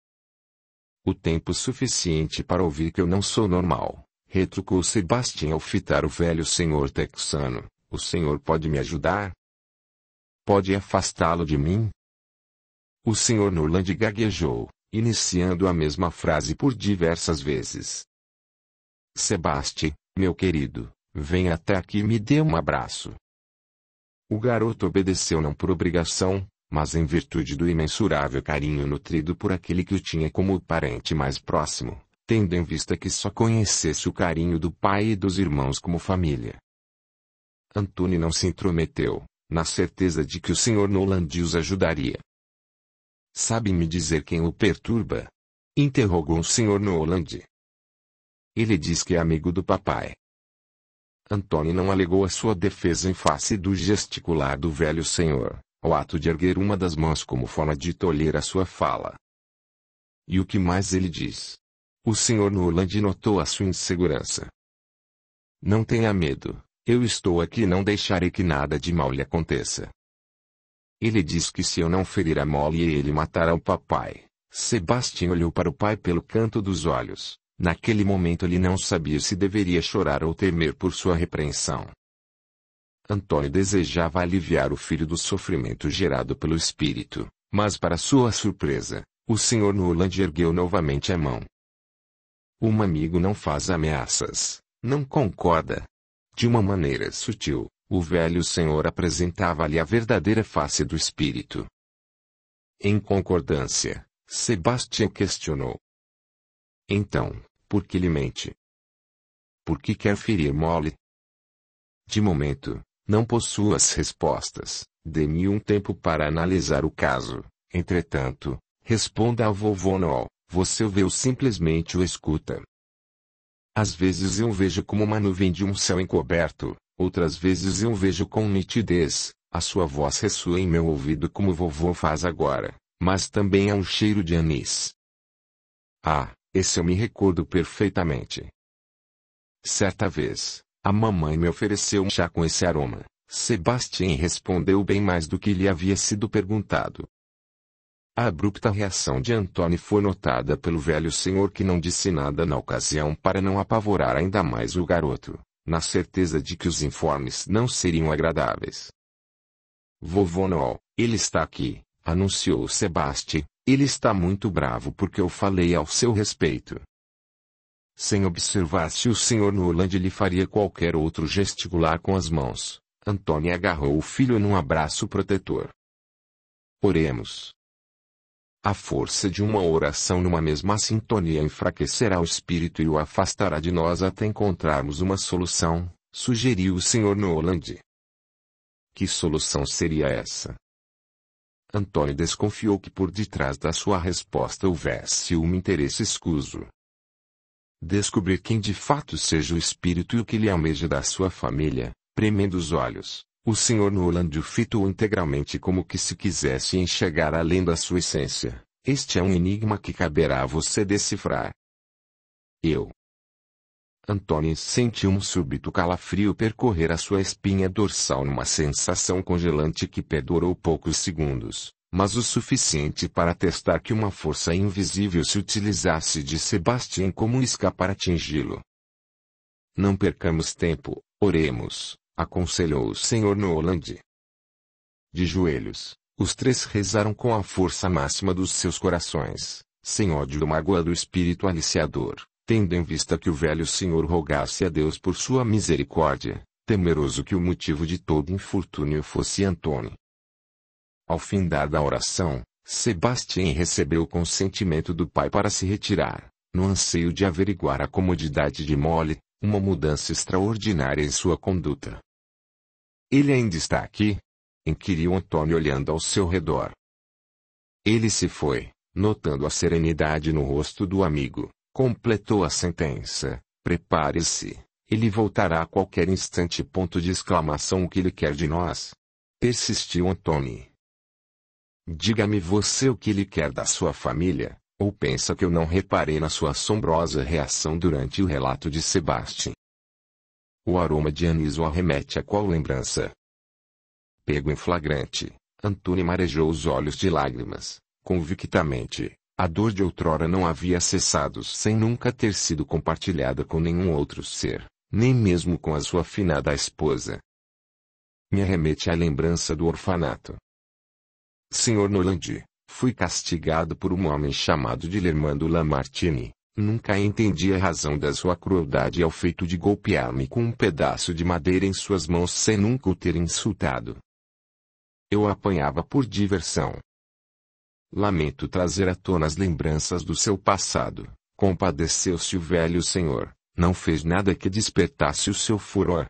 O tempo suficiente para ouvir que eu não sou normal, retrucou Sebastião ao fitar o velho senhor texano. O senhor pode me ajudar? Pode afastá-lo de mim? O senhor Noland gaguejou, iniciando a mesma frase por diversas vezes. Sebastião, meu querido, venha até aqui e me dê um abraço. O garoto obedeceu não por obrigação, mas em virtude do imensurável carinho nutrido por aquele que o tinha como o parente mais próximo, tendo em vista que só conhecesse o carinho do pai e dos irmãos como família. Antônio não se intrometeu, na certeza de que o Sr. Noland os ajudaria. Sabe me dizer quem o perturba? Interrogou o Sr. Noland. Ele diz que é amigo do papai. Antônio não alegou a sua defesa em face do gesticular do velho senhor, ao ato de erguer uma das mãos como forma de tolher a sua fala. E o que mais ele diz? O Sr. Noland notou a sua insegurança. Não tenha medo, eu estou aqui e não deixarei que nada de mal lhe aconteça. Ele diz que se eu não ferir a Molly ele matará o papai. Sebastião olhou para o pai pelo canto dos olhos. Naquele momento ele não sabia se deveria chorar ou temer por sua repreensão. Antônio desejava aliviar o filho do sofrimento gerado pelo espírito, mas para sua surpresa, o Sr. Noland ergueu novamente a mão. Um amigo não faz ameaças, não concorda. De uma maneira sutil, o velho senhor apresentava-lhe a verdadeira face do espírito. Em concordância, Sebastião questionou. Então, por que lhe mente? Por que quer ferir Molly? De momento, não possuo as respostas. Dê-me um tempo para analisar o caso. Entretanto, responda ao vovô Noel. Você o vê ou simplesmente o escuta? Às vezes eu vejo como uma nuvem de um céu encoberto, outras vezes eu vejo com nitidez. A sua voz ressoa em meu ouvido como o vovô faz agora, mas também há um cheiro de anis. Ah, esse eu me recordo perfeitamente. Certa vez, a mamãe me ofereceu um chá com esse aroma. Sebastião respondeu bem mais do que lhe havia sido perguntado. A abrupta reação de Antônio foi notada pelo velho senhor que não disse nada na ocasião para não apavorar ainda mais o garoto, na certeza de que os informes não seriam agradáveis. Vovô Noel, ele está aqui, anunciou Sebastião. Ele está muito bravo porque eu falei ao seu respeito. Sem observar se o Sr. Noland lhe faria qualquer outro gesticular com as mãos, Antônio agarrou o filho num abraço protetor. Oremos. A força de uma oração numa mesma sintonia enfraquecerá o espírito e o afastará de nós até encontrarmos uma solução, sugeriu o Sr. Noland. Que solução seria essa? Antônio desconfiou que por detrás da sua resposta houvesse um interesse escuso. Descobrir quem de fato seja o espírito e o que lhe almeja da sua família, premendo os olhos, o Sr. Noland o fitou integralmente como que se quisesse enxergar além da sua essência. Este é um enigma que caberá a você decifrar. Antônio sentiu um súbito calafrio percorrer a sua espinha dorsal numa sensação congelante que perdurou poucos segundos, mas o suficiente para atestar que uma força invisível se utilizasse de Sebastião como um isca para atingi-lo. Não percamos tempo, oremos, aconselhou o Sr. Noland. De joelhos, os três rezaram com a força máxima dos seus corações, sem ódio ou mágoa do espírito aliciador. Tendo em vista que o velho senhor rogasse a Deus por sua misericórdia, temeroso que o motivo de todo infortúnio fosse Antônio. Ao findar da oração, Sebastien recebeu o consentimento do pai para se retirar, no anseio de averiguar a comodidade de Molly, uma mudança extraordinária em sua conduta. "Ele ainda está aqui?" inquiriu Antônio olhando ao seu redor. Ele se foi, notando a serenidade no rosto do amigo, completou a sentença: "Prepare-se, ele voltará a qualquer instante." Ponto de exclamação. "O que ele quer de nós?" persistiu Antônio. "Diga-me você o que ele quer da sua família, ou pensa que eu não reparei na sua assombrosa reação durante o relato de Sebastien?" O aroma de anis o arremete a qual lembrança? Pego em flagrante, Antônio marejou os olhos de lágrimas, convictamente. A dor de outrora não havia cessado sem nunca ter sido compartilhada com nenhum outro ser, nem mesmo com a sua finada esposa. Me arremete à lembrança do orfanato. "Sr. Noland, fui castigado por um homem chamado Dilermando Lamartine. Nunca entendi a razão da sua crueldade ao feito de golpear-me com um pedaço de madeira em suas mãos sem nunca o ter insultado. Eu o apanhava por diversão. Lamento trazer à tona as lembranças do seu passado." Compadeceu-se o velho senhor. "Não fez nada que despertasse o seu furor."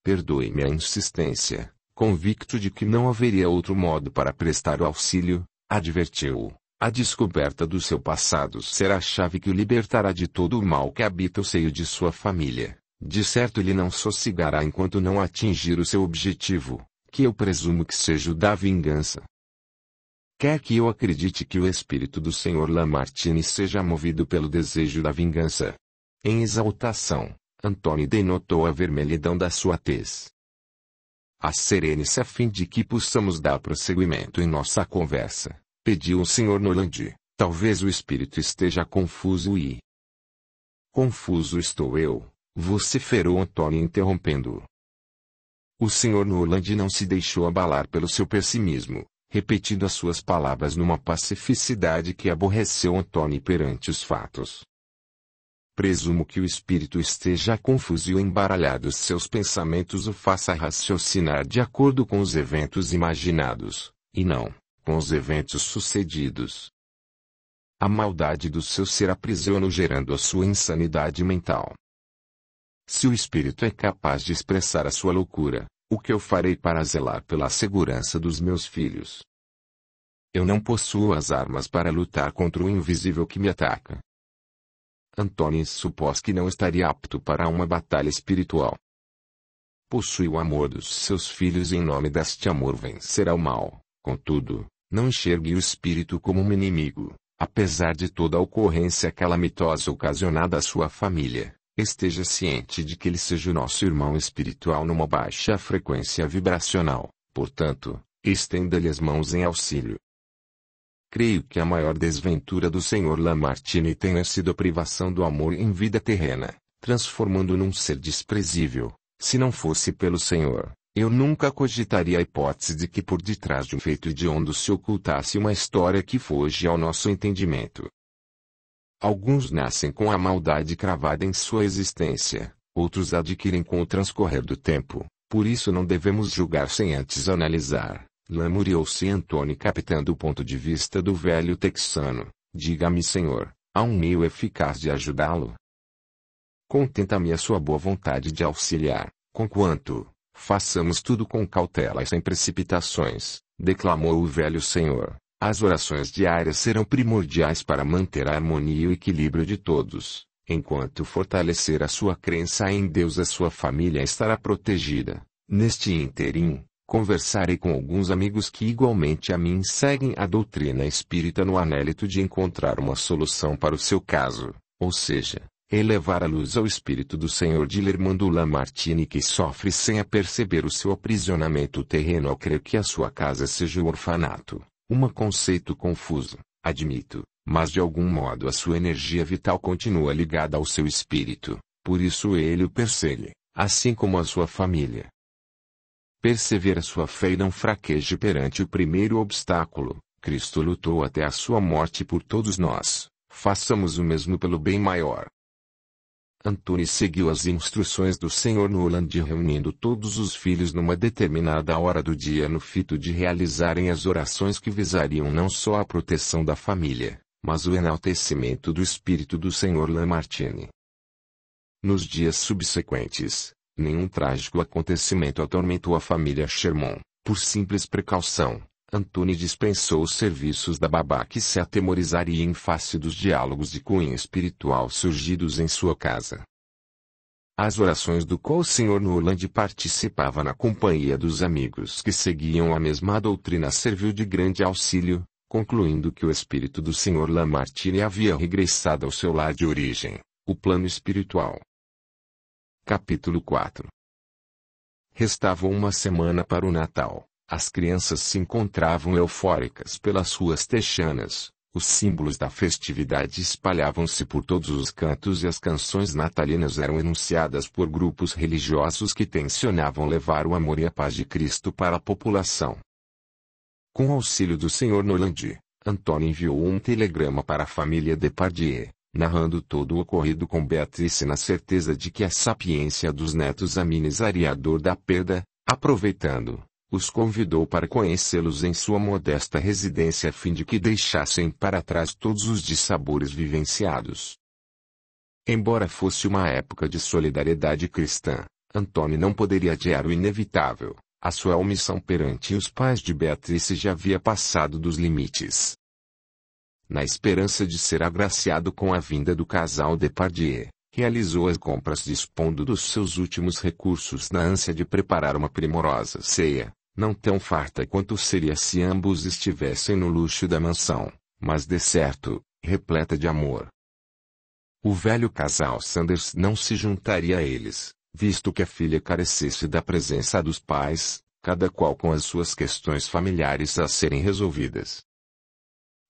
"Perdoe-me a insistência, convicto de que não haveria outro modo para prestar o auxílio", advertiu-o. "A descoberta do seu passado será a chave que o libertará de todo o mal que habita o seio de sua família. De certo ele não sossegará enquanto não atingir o seu objetivo, que eu presumo que seja o da vingança. Quer que eu acredite que o espírito do Sr. Lamartine seja movido pelo desejo da vingança?" Em exaltação, Antônio denotou a vermelhidão da sua tez. "Asserene-se a fim de que possamos dar prosseguimento em nossa conversa", pediu o Sr. Noland. "Talvez o espírito esteja confuso e..." "Confuso estou eu", vociferou Antônio interrompendo-o. O Sr. Noland não se deixou abalar pelo seu pessimismo, repetindo as suas palavras numa pacificidade que aborreceu Antônio perante os fatos. "Presumo que o espírito esteja confuso e o embaralhar dos seus pensamentos o faça raciocinar de acordo com os eventos imaginados, e não com os eventos sucedidos. A maldade do seu ser aprisiona-o, gerando a sua insanidade mental. Se o espírito é capaz de expressar a sua loucura, o que eu farei para zelar pela segurança dos meus filhos? Eu não possuo as armas para lutar contra o invisível que me ataca." Antônio supôs que não estaria apto para uma batalha espiritual. "Possui o amor dos seus filhos e em nome deste amor vencerá o mal. Contudo, não enxergue o espírito como um inimigo, apesar de toda a ocorrência calamitosa ocasionada à sua família. Esteja ciente de que ele seja o nosso irmão espiritual numa baixa frequência vibracional, portanto, estenda-lhe as mãos em auxílio. Creio que a maior desventura do Sr. Lamartine tenha sido a privação do amor em vida terrena, transformando-o num ser desprezível. Se não fosse pelo Senhor, eu nunca cogitaria a hipótese de que por detrás de um feito hediondo se ocultasse uma história que foge ao nosso entendimento. Alguns nascem com a maldade cravada em sua existência, outros a adquirem com o transcorrer do tempo, por isso não devemos julgar sem antes analisar." Lamuriou-se Antônio captando o ponto de vista do velho texano. "Diga-me, senhor, há um meio eficaz de ajudá-lo? Contenta-me a sua boa vontade de auxiliar, conquanto façamos tudo com cautela e sem precipitações", declamou o velho senhor. "As orações diárias serão primordiais para manter a harmonia e o equilíbrio de todos. Enquanto fortalecer a sua crença em Deus, a sua família estará protegida. Neste ínterim, conversarei com alguns amigos que igualmente a mim seguem a doutrina espírita no anélito de encontrar uma solução para o seu caso, ou seja, elevar a luz ao espírito do Sr. Dilermando Lamartine que sofre sem aperceber o seu aprisionamento terreno ao crer que a sua casa seja o orfanato. Conceito confuso, admito, mas de algum modo a sua energia vital continua ligada ao seu espírito, por isso ele o persegue, assim como a sua família. Persevera sua fé e não fraqueje perante o primeiro obstáculo. Cristo lutou até a sua morte por todos nós. Façamos o mesmo pelo bem maior. Antony seguiu as instruções do Sr. Noland, reunindo todos os filhos numa determinada hora do dia no fito de realizarem as orações que visariam não só a proteção da família, mas o enaltecimento do espírito do Sr. Lamartine. Nos dias subsequentes, nenhum trágico acontecimento atormentou a família Sherman. Por simples precaução, Antony dispensou os serviços da babá que se atemorizaria em face dos diálogos de cunho espiritual surgidos em sua casa. As orações do qual o Sr. Noland participava na companhia dos amigos que seguiam a mesma doutrina serviu de grande auxílio, concluindo que o espírito do Sr. Lamartine havia regressado ao seu lar de origem, o plano espiritual. Capítulo 4. Restava uma semana para o Natal. As crianças se encontravam eufóricas pelas ruas texanas, os símbolos da festividade espalhavam-se por todos os cantos e as canções natalinas eram enunciadas por grupos religiosos que tensionavam levar o amor e a paz de Cristo para a população. Com auxílio do Sr. Noland, Antony enviou um telegrama para a família Depardieu, narrando todo o ocorrido com Beatrice na certeza de que a sapiência dos netos amenizaria a dor da perda. Aproveitando, os convidou para conhecê-los em sua modesta residência a fim de que deixassem para trás todos os dissabores vivenciados. Embora fosse uma época de solidariedade cristã, Antony não poderia adiar o inevitável. A sua omissão perante os pais de Beatrice já havia passado dos limites. Na esperança de ser agraciado com a vinda do casal Depardieu, realizou as compras dispondo dos seus últimos recursos na ânsia de preparar uma primorosa ceia, não tão farta quanto seria se ambos estivessem no luxo da mansão, mas de certo, repleta de amor. O velho casal Sanders não se juntaria a eles, visto que a filha carecesse da presença dos pais, cada qual com as suas questões familiares a serem resolvidas.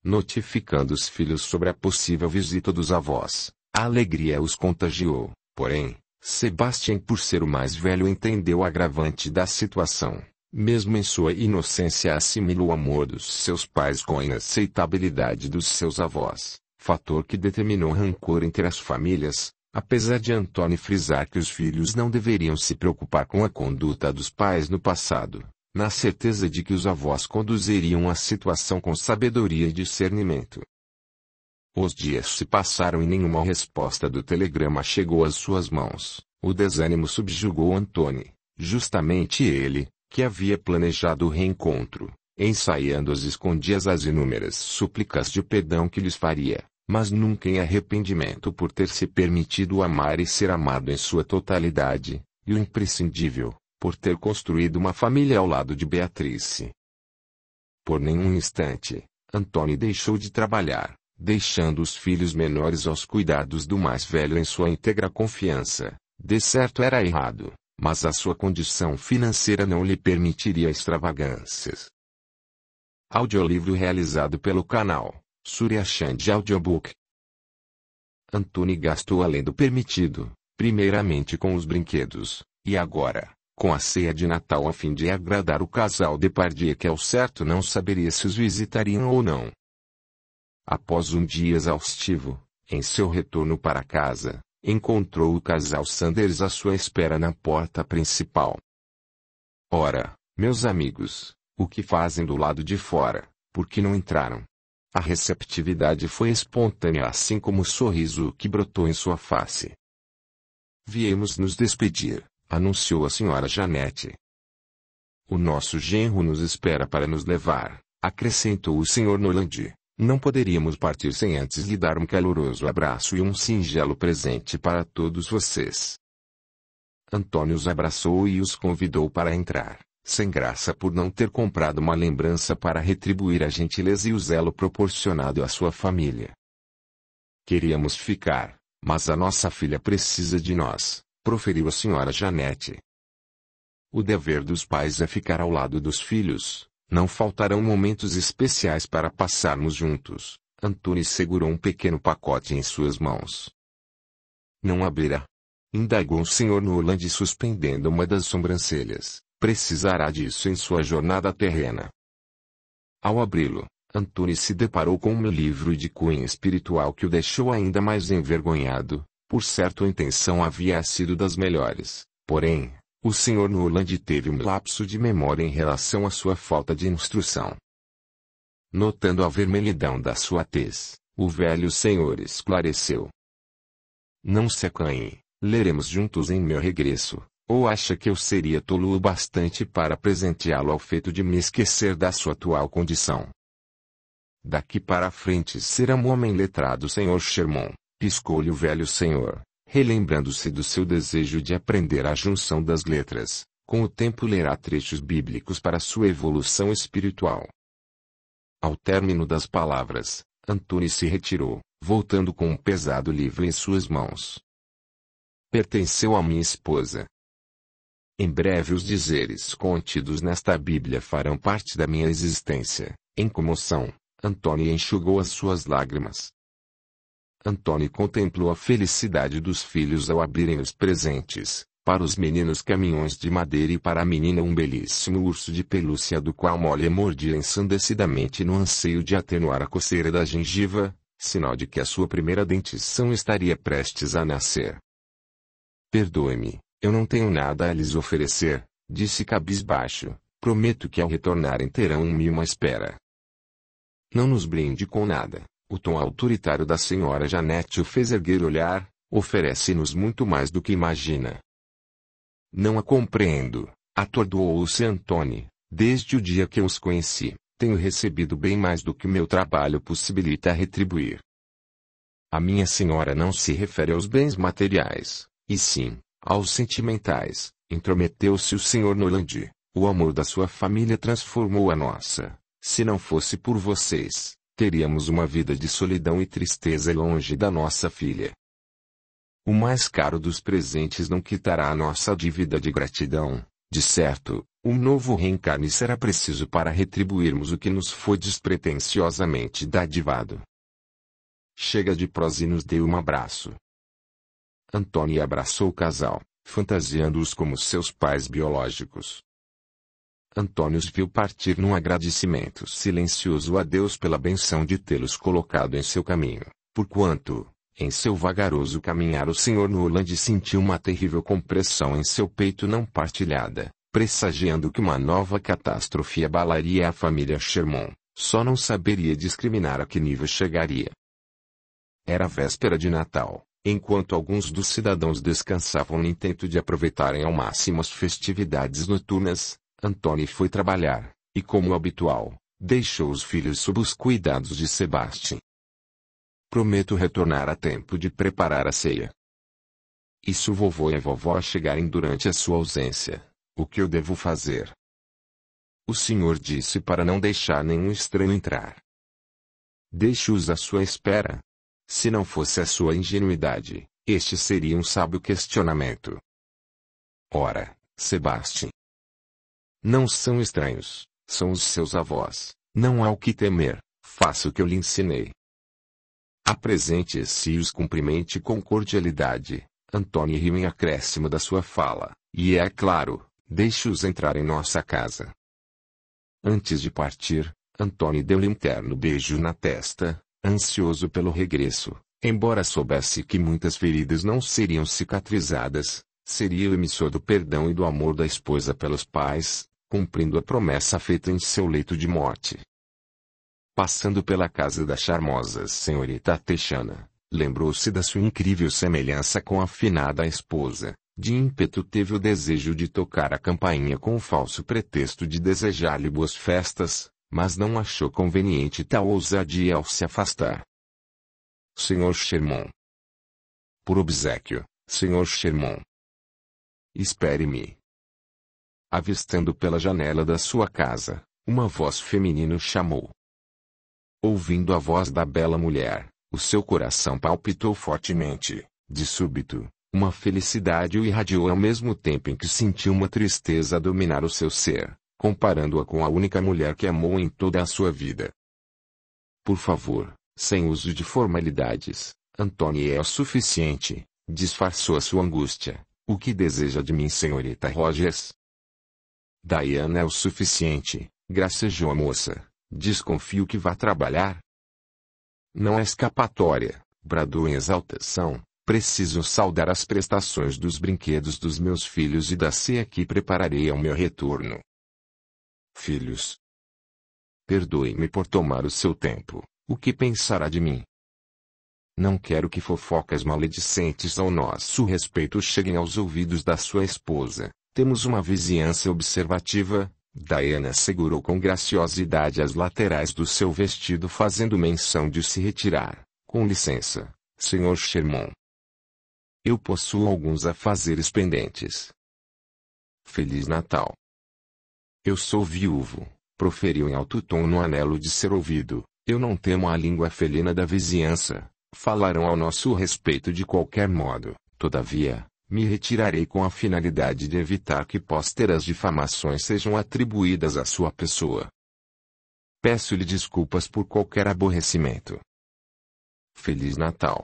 Notificando os filhos sobre a possível visita dos avós, a alegria os contagiou, porém, Sebastian, por ser o mais velho, entendeu o agravante da situação. Mesmo em sua inocência, assimilou o amor dos seus pais com a inaceitabilidade dos seus avós, fator que determinou rancor entre as famílias, apesar de Antony frisar que os filhos não deveriam se preocupar com a conduta dos pais no passado, na certeza de que os avós conduziriam a situação com sabedoria e discernimento. Os dias se passaram e nenhuma resposta do telegrama chegou às suas mãos. O desânimo subjugou Antony, justamente ele, que havia planejado o reencontro, ensaiando às escondidas as inúmeras súplicas de perdão que lhes faria, mas nunca em arrependimento por ter se permitido amar e ser amado em sua totalidade, e o imprescindível, por ter construído uma família ao lado de Beatrice. Por nenhum instante, Antony deixou de trabalhar, deixando os filhos menores aos cuidados do mais velho em sua íntegra confiança. De certo era errado, mas a sua condição financeira não lhe permitiria extravagâncias. Audiolivro realizado pelo canal Surya Chand Audiobook. Antony gastou além do permitido, primeiramente com os brinquedos, e agora, com a ceia de Natal a fim de agradar o casal Depardieu, que ao certo não saberia se os visitariam ou não. Após um dia exaustivo, em seu retorno para casa, encontrou o casal Sanders à sua espera na porta principal. Ora, meus amigos, o que fazem do lado de fora, por que não entraram? A receptividade foi espontânea, assim como o sorriso que brotou em sua face. Viemos nos despedir, anunciou a Sra. Janete. O nosso genro nos espera para nos levar, acrescentou o Sr. Noland. Não poderíamos partir sem antes lhe dar um caloroso abraço e um singelo presente para todos vocês. Antony os abraçou e os convidou para entrar, sem graça por não ter comprado uma lembrança para retribuir a gentileza e o zelo proporcionado à sua família. Queríamos ficar, mas a nossa filha precisa de nós, proferiu a Sra. Janete. O dever dos pais é ficar ao lado dos filhos. Não faltarão momentos especiais para passarmos juntos. Antony segurou um pequeno pacote em suas mãos. Não abrirá? Indagou o Sr. Noland suspendendo uma das sobrancelhas. Precisará disso em sua jornada terrena. Ao abri-lo, Antunes se deparou com um livro de cunho espiritual que o deixou ainda mais envergonhado. Por certo a intenção havia sido das melhores, porém, o Sr. Noland teve um lapso de memória em relação à sua falta de instrução. Notando a vermelhidão da sua tez, o velho senhor esclareceu. Não se acanhe, leremos juntos em meu regresso, ou acha que eu seria tolo o bastante para presenteá-lo ao feito de me esquecer da sua atual condição? Daqui para frente será um homem letrado, Sr. Sherman. Piscou-lhe o velho senhor, relembrando-se do seu desejo de aprender a junção das letras. Com o tempo lerá trechos bíblicos para sua evolução espiritual. Ao término das palavras, Antunes se retirou, voltando com um pesado livro em suas mãos. Pertenceu a minha esposa. Em breve os dizeres contidos nesta Bíblia farão parte da minha existência. Em comoção, Antônio enxugou as suas lágrimas. Antônio contemplou a felicidade dos filhos ao abrirem os presentes, para os meninos caminhões de madeira e para a menina um belíssimo urso de pelúcia do qual Molly mordia ensandecidamente no anseio de atenuar a coceira da gengiva, sinal de que a sua primeira dentição estaria prestes a nascer. Perdoe-me, eu não tenho nada a lhes oferecer, disse cabisbaixo, prometo que ao retornarem terão um mimo à espera. Não nos brinde com nada. O tom autoritário da senhora Janete o fez erguer o olhar, oferece-nos muito mais do que imagina. Não a compreendo, atordoou-se Antônio, desde o dia que eu os conheci, tenho recebido bem mais do que meu trabalho possibilita retribuir. A minha senhora não se refere aos bens materiais, e sim, aos sentimentais, intrometeu-se o Sr. Noland, o amor da sua família transformou a nossa, se não fosse por vocês. Teríamos uma vida de solidão e tristeza longe da nossa filha. O mais caro dos presentes não quitará a nossa dívida de gratidão, de certo, um novo reencarne será preciso para retribuirmos o que nos foi despretensiosamente dadivado. Chega de prosa e nos dê um abraço. Antônio abraçou o casal, fantasiando-os como seus pais biológicos. Antônio os viu partir num agradecimento silencioso a Deus pela benção de tê-los colocado em seu caminho, porquanto, em seu vagaroso caminhar o Sr. Noland sentiu uma terrível compressão em seu peito não partilhada, pressagiando que uma nova catástrofe abalaria a família Sherman, só não saberia discriminar a que nível chegaria. Era véspera de Natal, enquanto alguns dos cidadãos descansavam no intento de aproveitarem ao máximo as festividades noturnas, Antônio foi trabalhar, e como habitual, deixou os filhos sob os cuidados de Sebastião. Prometo retornar a tempo de preparar a ceia. E se o vovô e a vovó chegarem durante a sua ausência, o que eu devo fazer? O senhor disse para não deixar nenhum estranho entrar. Deixe-os à sua espera. Se não fosse a sua ingenuidade, este seria um sábio questionamento. Ora, Sebastião. Não são estranhos, são os seus avós, não há o que temer, faça o que eu lhe ensinei. Apresente-se e os cumprimente com cordialidade. Antônio riu em acréscimo da sua fala, e é claro, deixe-os entrar em nossa casa. Antes de partir, Antônio deu-lhe um terno beijo na testa, ansioso pelo regresso, embora soubesse que muitas feridas não seriam cicatrizadas, seria o emissor do perdão e do amor da esposa pelos pais, cumprindo a promessa feita em seu leito de morte. Passando pela casa da charmosa senhorita Teixeira, lembrou-se da sua incrível semelhança com a finada esposa. De ímpeto teve o desejo de tocar a campainha com o falso pretexto de desejar-lhe boas festas, mas não achou conveniente tal ousadia ao se afastar. Sr. Sherman. Por obséquio, Sr. Sherman. Espere-me. Avistando pela janela da sua casa, uma voz feminina o chamou. Ouvindo a voz da bela mulher, o seu coração palpitou fortemente. De súbito, uma felicidade o irradiou ao mesmo tempo em que sentiu uma tristeza dominar o seu ser, comparando-a com a única mulher que amou em toda a sua vida. Por favor, sem uso de formalidades, Antônio é o suficiente, disfarçou a sua angústia. O que deseja de mim, senhorita Rogers? Diana é o suficiente, gracejou a moça, Desconfio que vá trabalhar. Não há escapatória, bradou em exaltação. Preciso saldar as prestações dos brinquedos dos meus filhos e da ceia que prepararei ao meu retorno. Filhos. Perdoe-me por tomar o seu tempo. O que pensará de mim? Não quero que fofocas maledicentes ao nosso respeito cheguem aos ouvidos da sua esposa. Temos uma vizinhança observativa. Diana segurou com graciosidade as laterais do seu vestido fazendo menção de se retirar. Com licença, Sr. Sherman. Eu possuo alguns afazeres pendentes. Feliz Natal. Eu sou viúvo, proferiu em alto tom no anelo de ser ouvido. Eu não temo a língua felina da vizinhança. Falarão ao nosso respeito de qualquer modo. Todavia, me retirarei com a finalidade de evitar que pósteras difamações sejam atribuídas à sua pessoa. Peço-lhe desculpas por qualquer aborrecimento. Feliz Natal.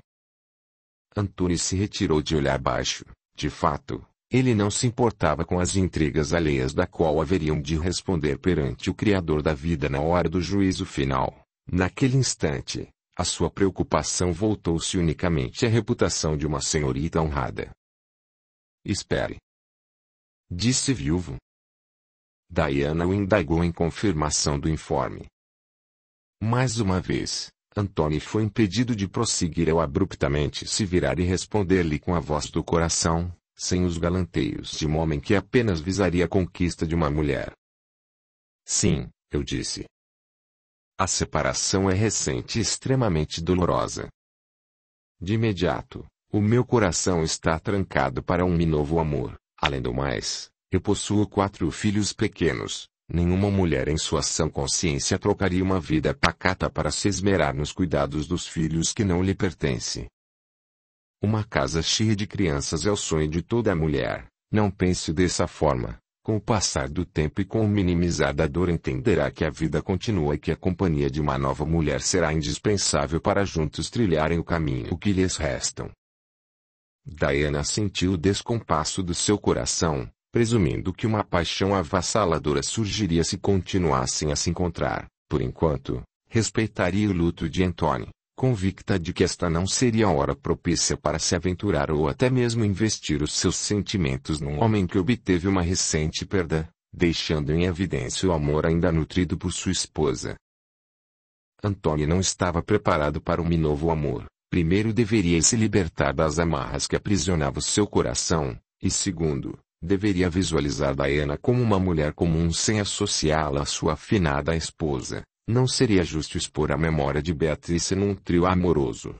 Antônio se retirou de olhar baixo. De fato, ele não se importava com as intrigas alheias da qual haveriam de responder perante o Criador da vida na hora do juízo final. Naquele instante, a sua preocupação voltou-se unicamente à reputação de uma senhorita honrada. Espere. Disse viúvo. Diana o indagou em confirmação do informe. Mais uma vez, Antônio foi impedido de prosseguir ao abruptamente se virar e responder-lhe com a voz do coração, sem os galanteios de um homem que apenas visaria a conquista de uma mulher. Sim, eu disse. A separação é recente e extremamente dolorosa. De imediato, o meu coração está trancado para um novo amor. Além do mais, eu possuo 4 filhos pequenos. Nenhuma mulher em sua sã consciência trocaria uma vida pacata para se esmerar nos cuidados dos filhos que não lhe pertencem. Uma casa cheia de crianças é o sonho de toda mulher. Não pense dessa forma. Com o passar do tempo e com o minimizar da dor entenderá que a vida continua e que a companhia de uma nova mulher será indispensável para juntos trilharem o caminho que lhes restam. Diana sentiu o descompasso do seu coração, presumindo que uma paixão avassaladora surgiria se continuassem a se encontrar. Por enquanto, respeitaria o luto de Antônio, convicta de que esta não seria a hora propícia para se aventurar ou até mesmo investir os seus sentimentos num homem que obteve uma recente perda, deixando em evidência o amor ainda nutrido por sua esposa. Antônio não estava preparado para um novo amor. Primeiro deveria se libertar das amarras que aprisionavam seu coração, e segundo, deveria visualizar Diana como uma mulher comum sem associá-la à sua afinada esposa. Não seria justo expor a memória de Beatrice num trio amoroso.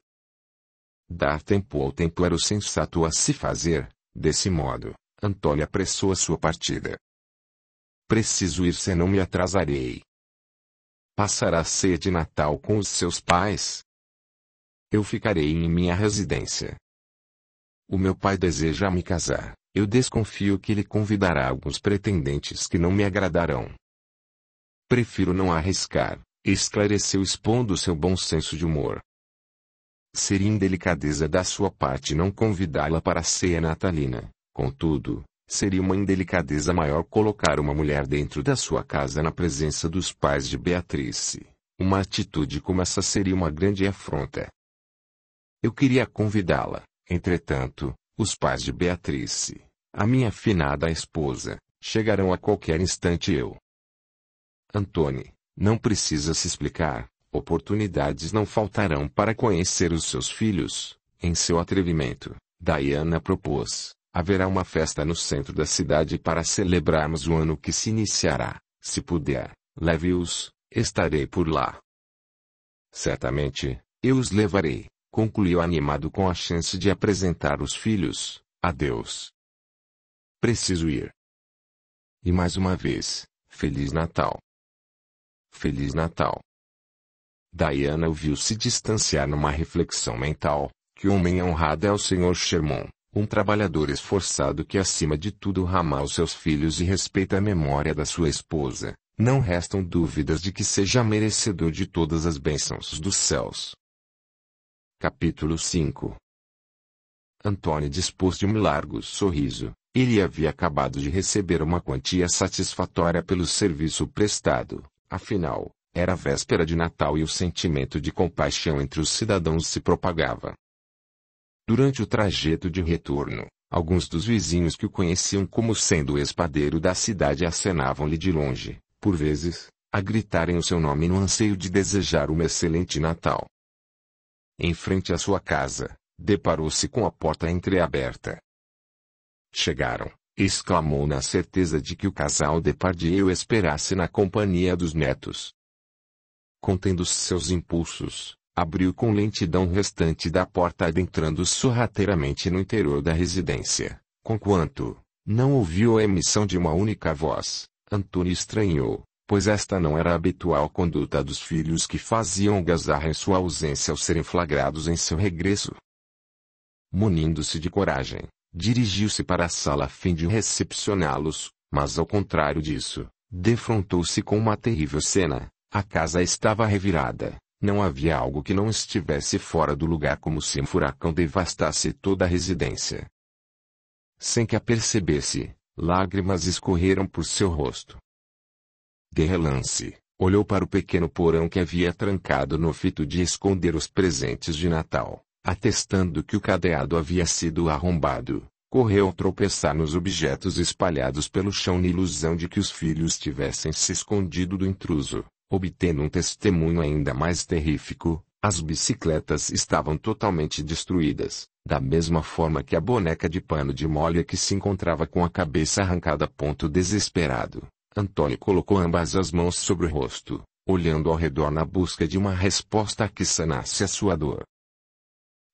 Dar tempo ao tempo era o sensato a se fazer. Desse modo, Antônio apressou a sua partida. Preciso ir, senão me atrasarei. Passará a ceia de Natal com os seus pais? Eu ficarei em minha residência. O meu pai deseja me casar. Eu desconfio que ele convidará alguns pretendentes que não me agradarão. Prefiro não arriscar, esclareceu expondo seu bom senso de humor. Seria indelicadeza da sua parte não convidá-la para a ceia natalina. Contudo, seria uma indelicadeza maior colocar uma mulher dentro da sua casa na presença dos pais de Beatrice. Uma atitude como essa seria uma grande afronta. Eu queria convidá-la, entretanto, os pais de Beatrice, a minha afinada esposa, chegarão a qualquer instante. Antônio, não precisa se explicar, oportunidades não faltarão para conhecer os seus filhos. Em seu atrevimento, Diana propôs, haverá uma festa no centro da cidade para celebrarmos o ano que se iniciará. Se puder, leve-os, estarei por lá. Certamente, eu os levarei, concluiu animado com a chance de apresentar os filhos. Adeus. Preciso ir. E mais uma vez, Feliz Natal. Feliz Natal. Diana ouviu-se distanciar numa reflexão mental. Que homem honrado é o Sr. Sherman, um trabalhador esforçado que acima de tudo ama os seus filhos e respeita a memória da sua esposa. Não restam dúvidas de que seja merecedor de todas as bênçãos dos céus. Capítulo 5. Antônio dispôs de um largo sorriso. Ele havia acabado de receber uma quantia satisfatória pelo serviço prestado. Afinal, Era véspera de Natal e o sentimento de compaixão entre os cidadãos se propagava. Durante o trajeto de retorno, alguns dos vizinhos que o conheciam como sendo o espadeiro da cidade acenavam-lhe de longe, por vezes, a gritarem o seu nome no anseio de desejar um excelente Natal. Em frente à sua casa, deparou-se com a porta entreaberta. Chegaram, exclamou na certeza de que o casal Depardieu esperasse na companhia dos netos. Contendo seus impulsos, abriu com lentidão o restante da porta adentrando sorrateiramente no interior da residência, conquanto não ouviu a emissão de uma única voz. Antônio estranhou, pois esta não era a habitual conduta dos filhos que faziam gazarra em sua ausência ao serem flagrados em seu regresso. Munindo-se de coragem, dirigiu-se para a sala a fim de recepcioná-los, mas ao contrário disso, defrontou-se com uma terrível cena. A casa estava revirada, não havia algo que não estivesse fora do lugar como se um furacão devastasse toda a residência. Sem que a percebesse, lágrimas escorreram por seu rosto. De relance, olhou para o pequeno porão que havia trancado no fito de esconder os presentes de Natal, atestando que o cadeado havia sido arrombado. Correu a tropeçar nos objetos espalhados pelo chão na ilusão de que os filhos tivessem se escondido do intruso. Obtendo um testemunho ainda mais terrífico, as bicicletas estavam totalmente destruídas, da mesma forma que a boneca de pano de molha que se encontrava com a cabeça arrancada. Desesperado, Antônio colocou ambas as mãos sobre o rosto, olhando ao redor na busca de uma resposta que sanasse a sua dor.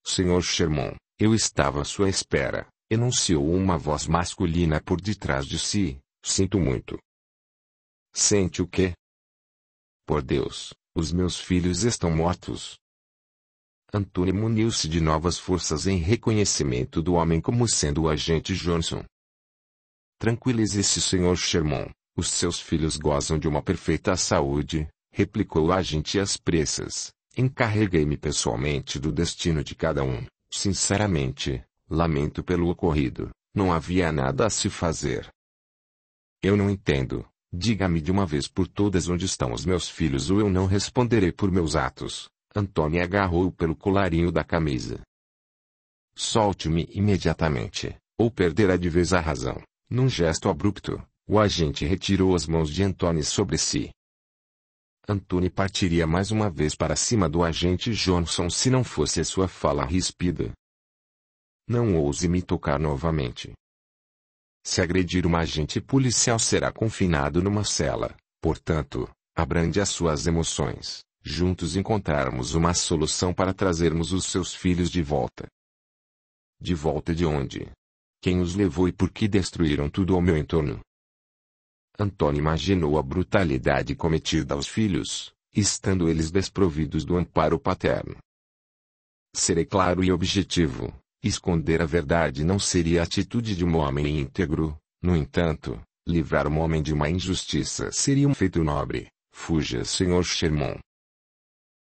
Senhor Sherman, eu estava à sua espera, enunciou uma voz masculina por detrás de si. Sinto muito. Sente o quê? Por Deus, os meus filhos estão mortos. Antônio muniu-se de novas forças em reconhecimento do homem como sendo o agente Johnson. Tranquilize-se, Sr. Sherman, os seus filhos gozam de uma perfeita saúde, replicou o agente às pressas. Encarreguei-me pessoalmente do destino de cada um. Sinceramente, lamento pelo ocorrido, não havia nada a se fazer. Eu não entendo. Diga-me de uma vez por todas onde estão os meus filhos ou eu não responderei por meus atos. Antônio agarrou-o pelo colarinho da camisa. Solte-me imediatamente, ou perderá de vez a razão. Num gesto abrupto, o agente retirou as mãos de Antônio sobre si. Antônio partiria mais uma vez para cima do agente Johnson se não fosse a sua fala ríspida. Não ouse me tocar novamente. Se agredir um agente policial será confinado numa cela, portanto, abrande as suas emoções, juntos encontrarmos uma solução para trazermos os seus filhos de volta. De volta de onde? Quem os levou e por que destruíram tudo ao meu entorno? Antônio imaginou a brutalidade cometida aos filhos, estando eles desprovidos do amparo paterno. Serei claro e objetivo. Esconder a verdade não seria a atitude de um homem íntegro. No entanto, livrar um homem de uma injustiça seria um feito nobre. Fuja, Sr. Sherman.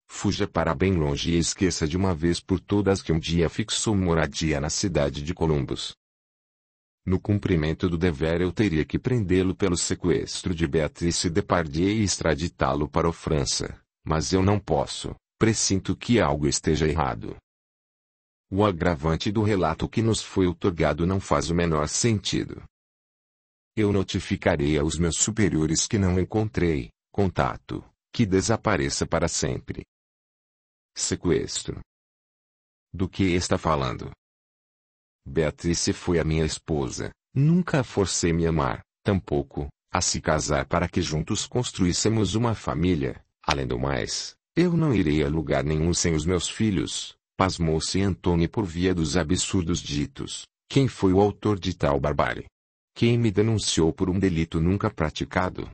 Fuja para bem longe e esqueça de uma vez por todas que um dia fixou moradia na cidade de Columbus. No cumprimento do dever eu teria que prendê-lo pelo sequestro de Beatrice Depardieu e extraditá-lo para a França, mas eu não posso. Pressinto que algo esteja errado. O agravante do relato que nos foi outorgado não faz o menor sentido. Eu notificarei aos meus superiores que não encontrei contato, que desapareça para sempre. Sequestro. Do que está falando? Beatrice foi a minha esposa, nunca a forcei me amar, tampouco a se casar para que juntos construíssemos uma família. Além do mais, eu não irei a lugar nenhum sem os meus filhos. Pasmou-se Antônio por via dos absurdos ditos. Quem foi o autor de tal barbárie? Quem me denunciou por um delito nunca praticado?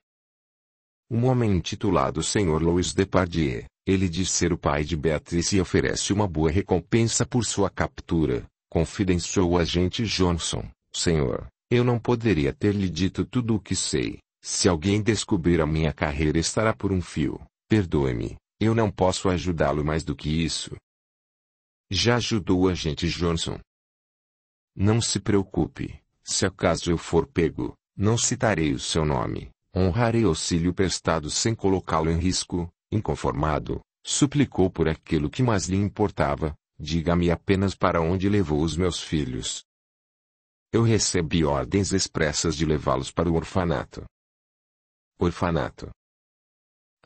Um homem intitulado Sr. Louis Depardieu. Ele diz ser o pai de Beatrice e oferece uma boa recompensa por sua captura, confidenciou o agente Johnson. Senhor, eu não poderia ter lhe dito tudo o que sei. Se alguém descobrir a minha carreira estará por um fio. Perdoe-me, eu não posso ajudá-lo mais do que isso. Já ajudou o agente Johnson. Não se preocupe, se acaso eu for pego, não citarei o seu nome. honrarei auxílio prestado sem colocá-lo em risco. Inconformado, suplicou por aquilo que mais lhe importava: diga-me apenas para onde levou os meus filhos. Eu recebi ordens expressas de levá-los para o orfanato. Orfanato.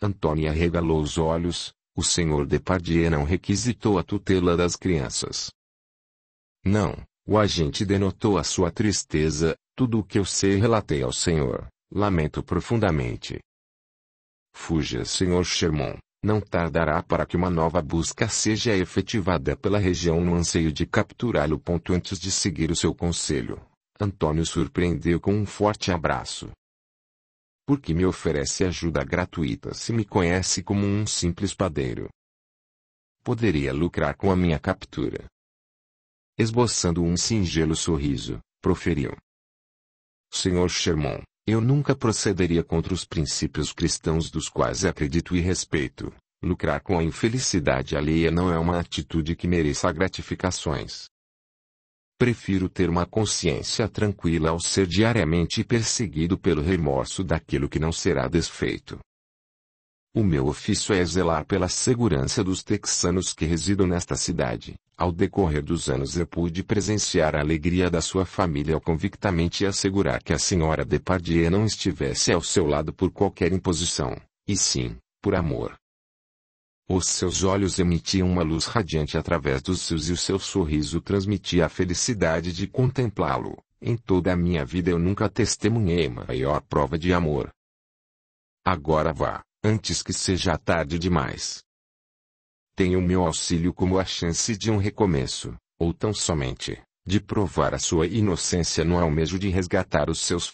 Antônia arregalou os olhos. O Sr. Depardieu não requisitou a tutela das crianças. Não, o agente denotou a sua tristeza. Tudo o que eu sei relatei ao senhor. Lamento profundamente. Fuja, Sr. Sherman. Não tardará para que uma nova busca seja efetivada pela região no anseio de capturá-lo. Antes de seguir o seu conselho, Antônio surpreendeu com um forte abraço. Por que me oferece ajuda gratuita se me conhece como um simples padeiro? Poderia lucrar com a minha captura. Esboçando um singelo sorriso, proferiu: Sr. Sherman, eu nunca procederia contra os princípios cristãos dos quais acredito e respeito. Lucrar com a infelicidade alheia não é uma atitude que mereça gratificações. Prefiro ter uma consciência tranquila ao ser diariamente perseguido pelo remorso daquilo que não será desfeito. O meu ofício é zelar pela segurança dos texanos que residam nesta cidade. Ao decorrer dos anos eu pude presenciar a alegria da sua família ao convictamente assegurar que a senhora Depardieu não estivesse ao seu lado por qualquer imposição, e sim, por amor. Os seus olhos emitiam uma luz radiante através dos seus e o seu sorriso transmitia a felicidade de contemplá-lo. Em toda a minha vida eu nunca testemunhei maior prova de amor. Agora vá, antes que seja tarde demais. Tenha o meu auxílio como a chance de um recomeço, ou tão somente, de provar a sua inocência no almejo de resgatar os seus filhos.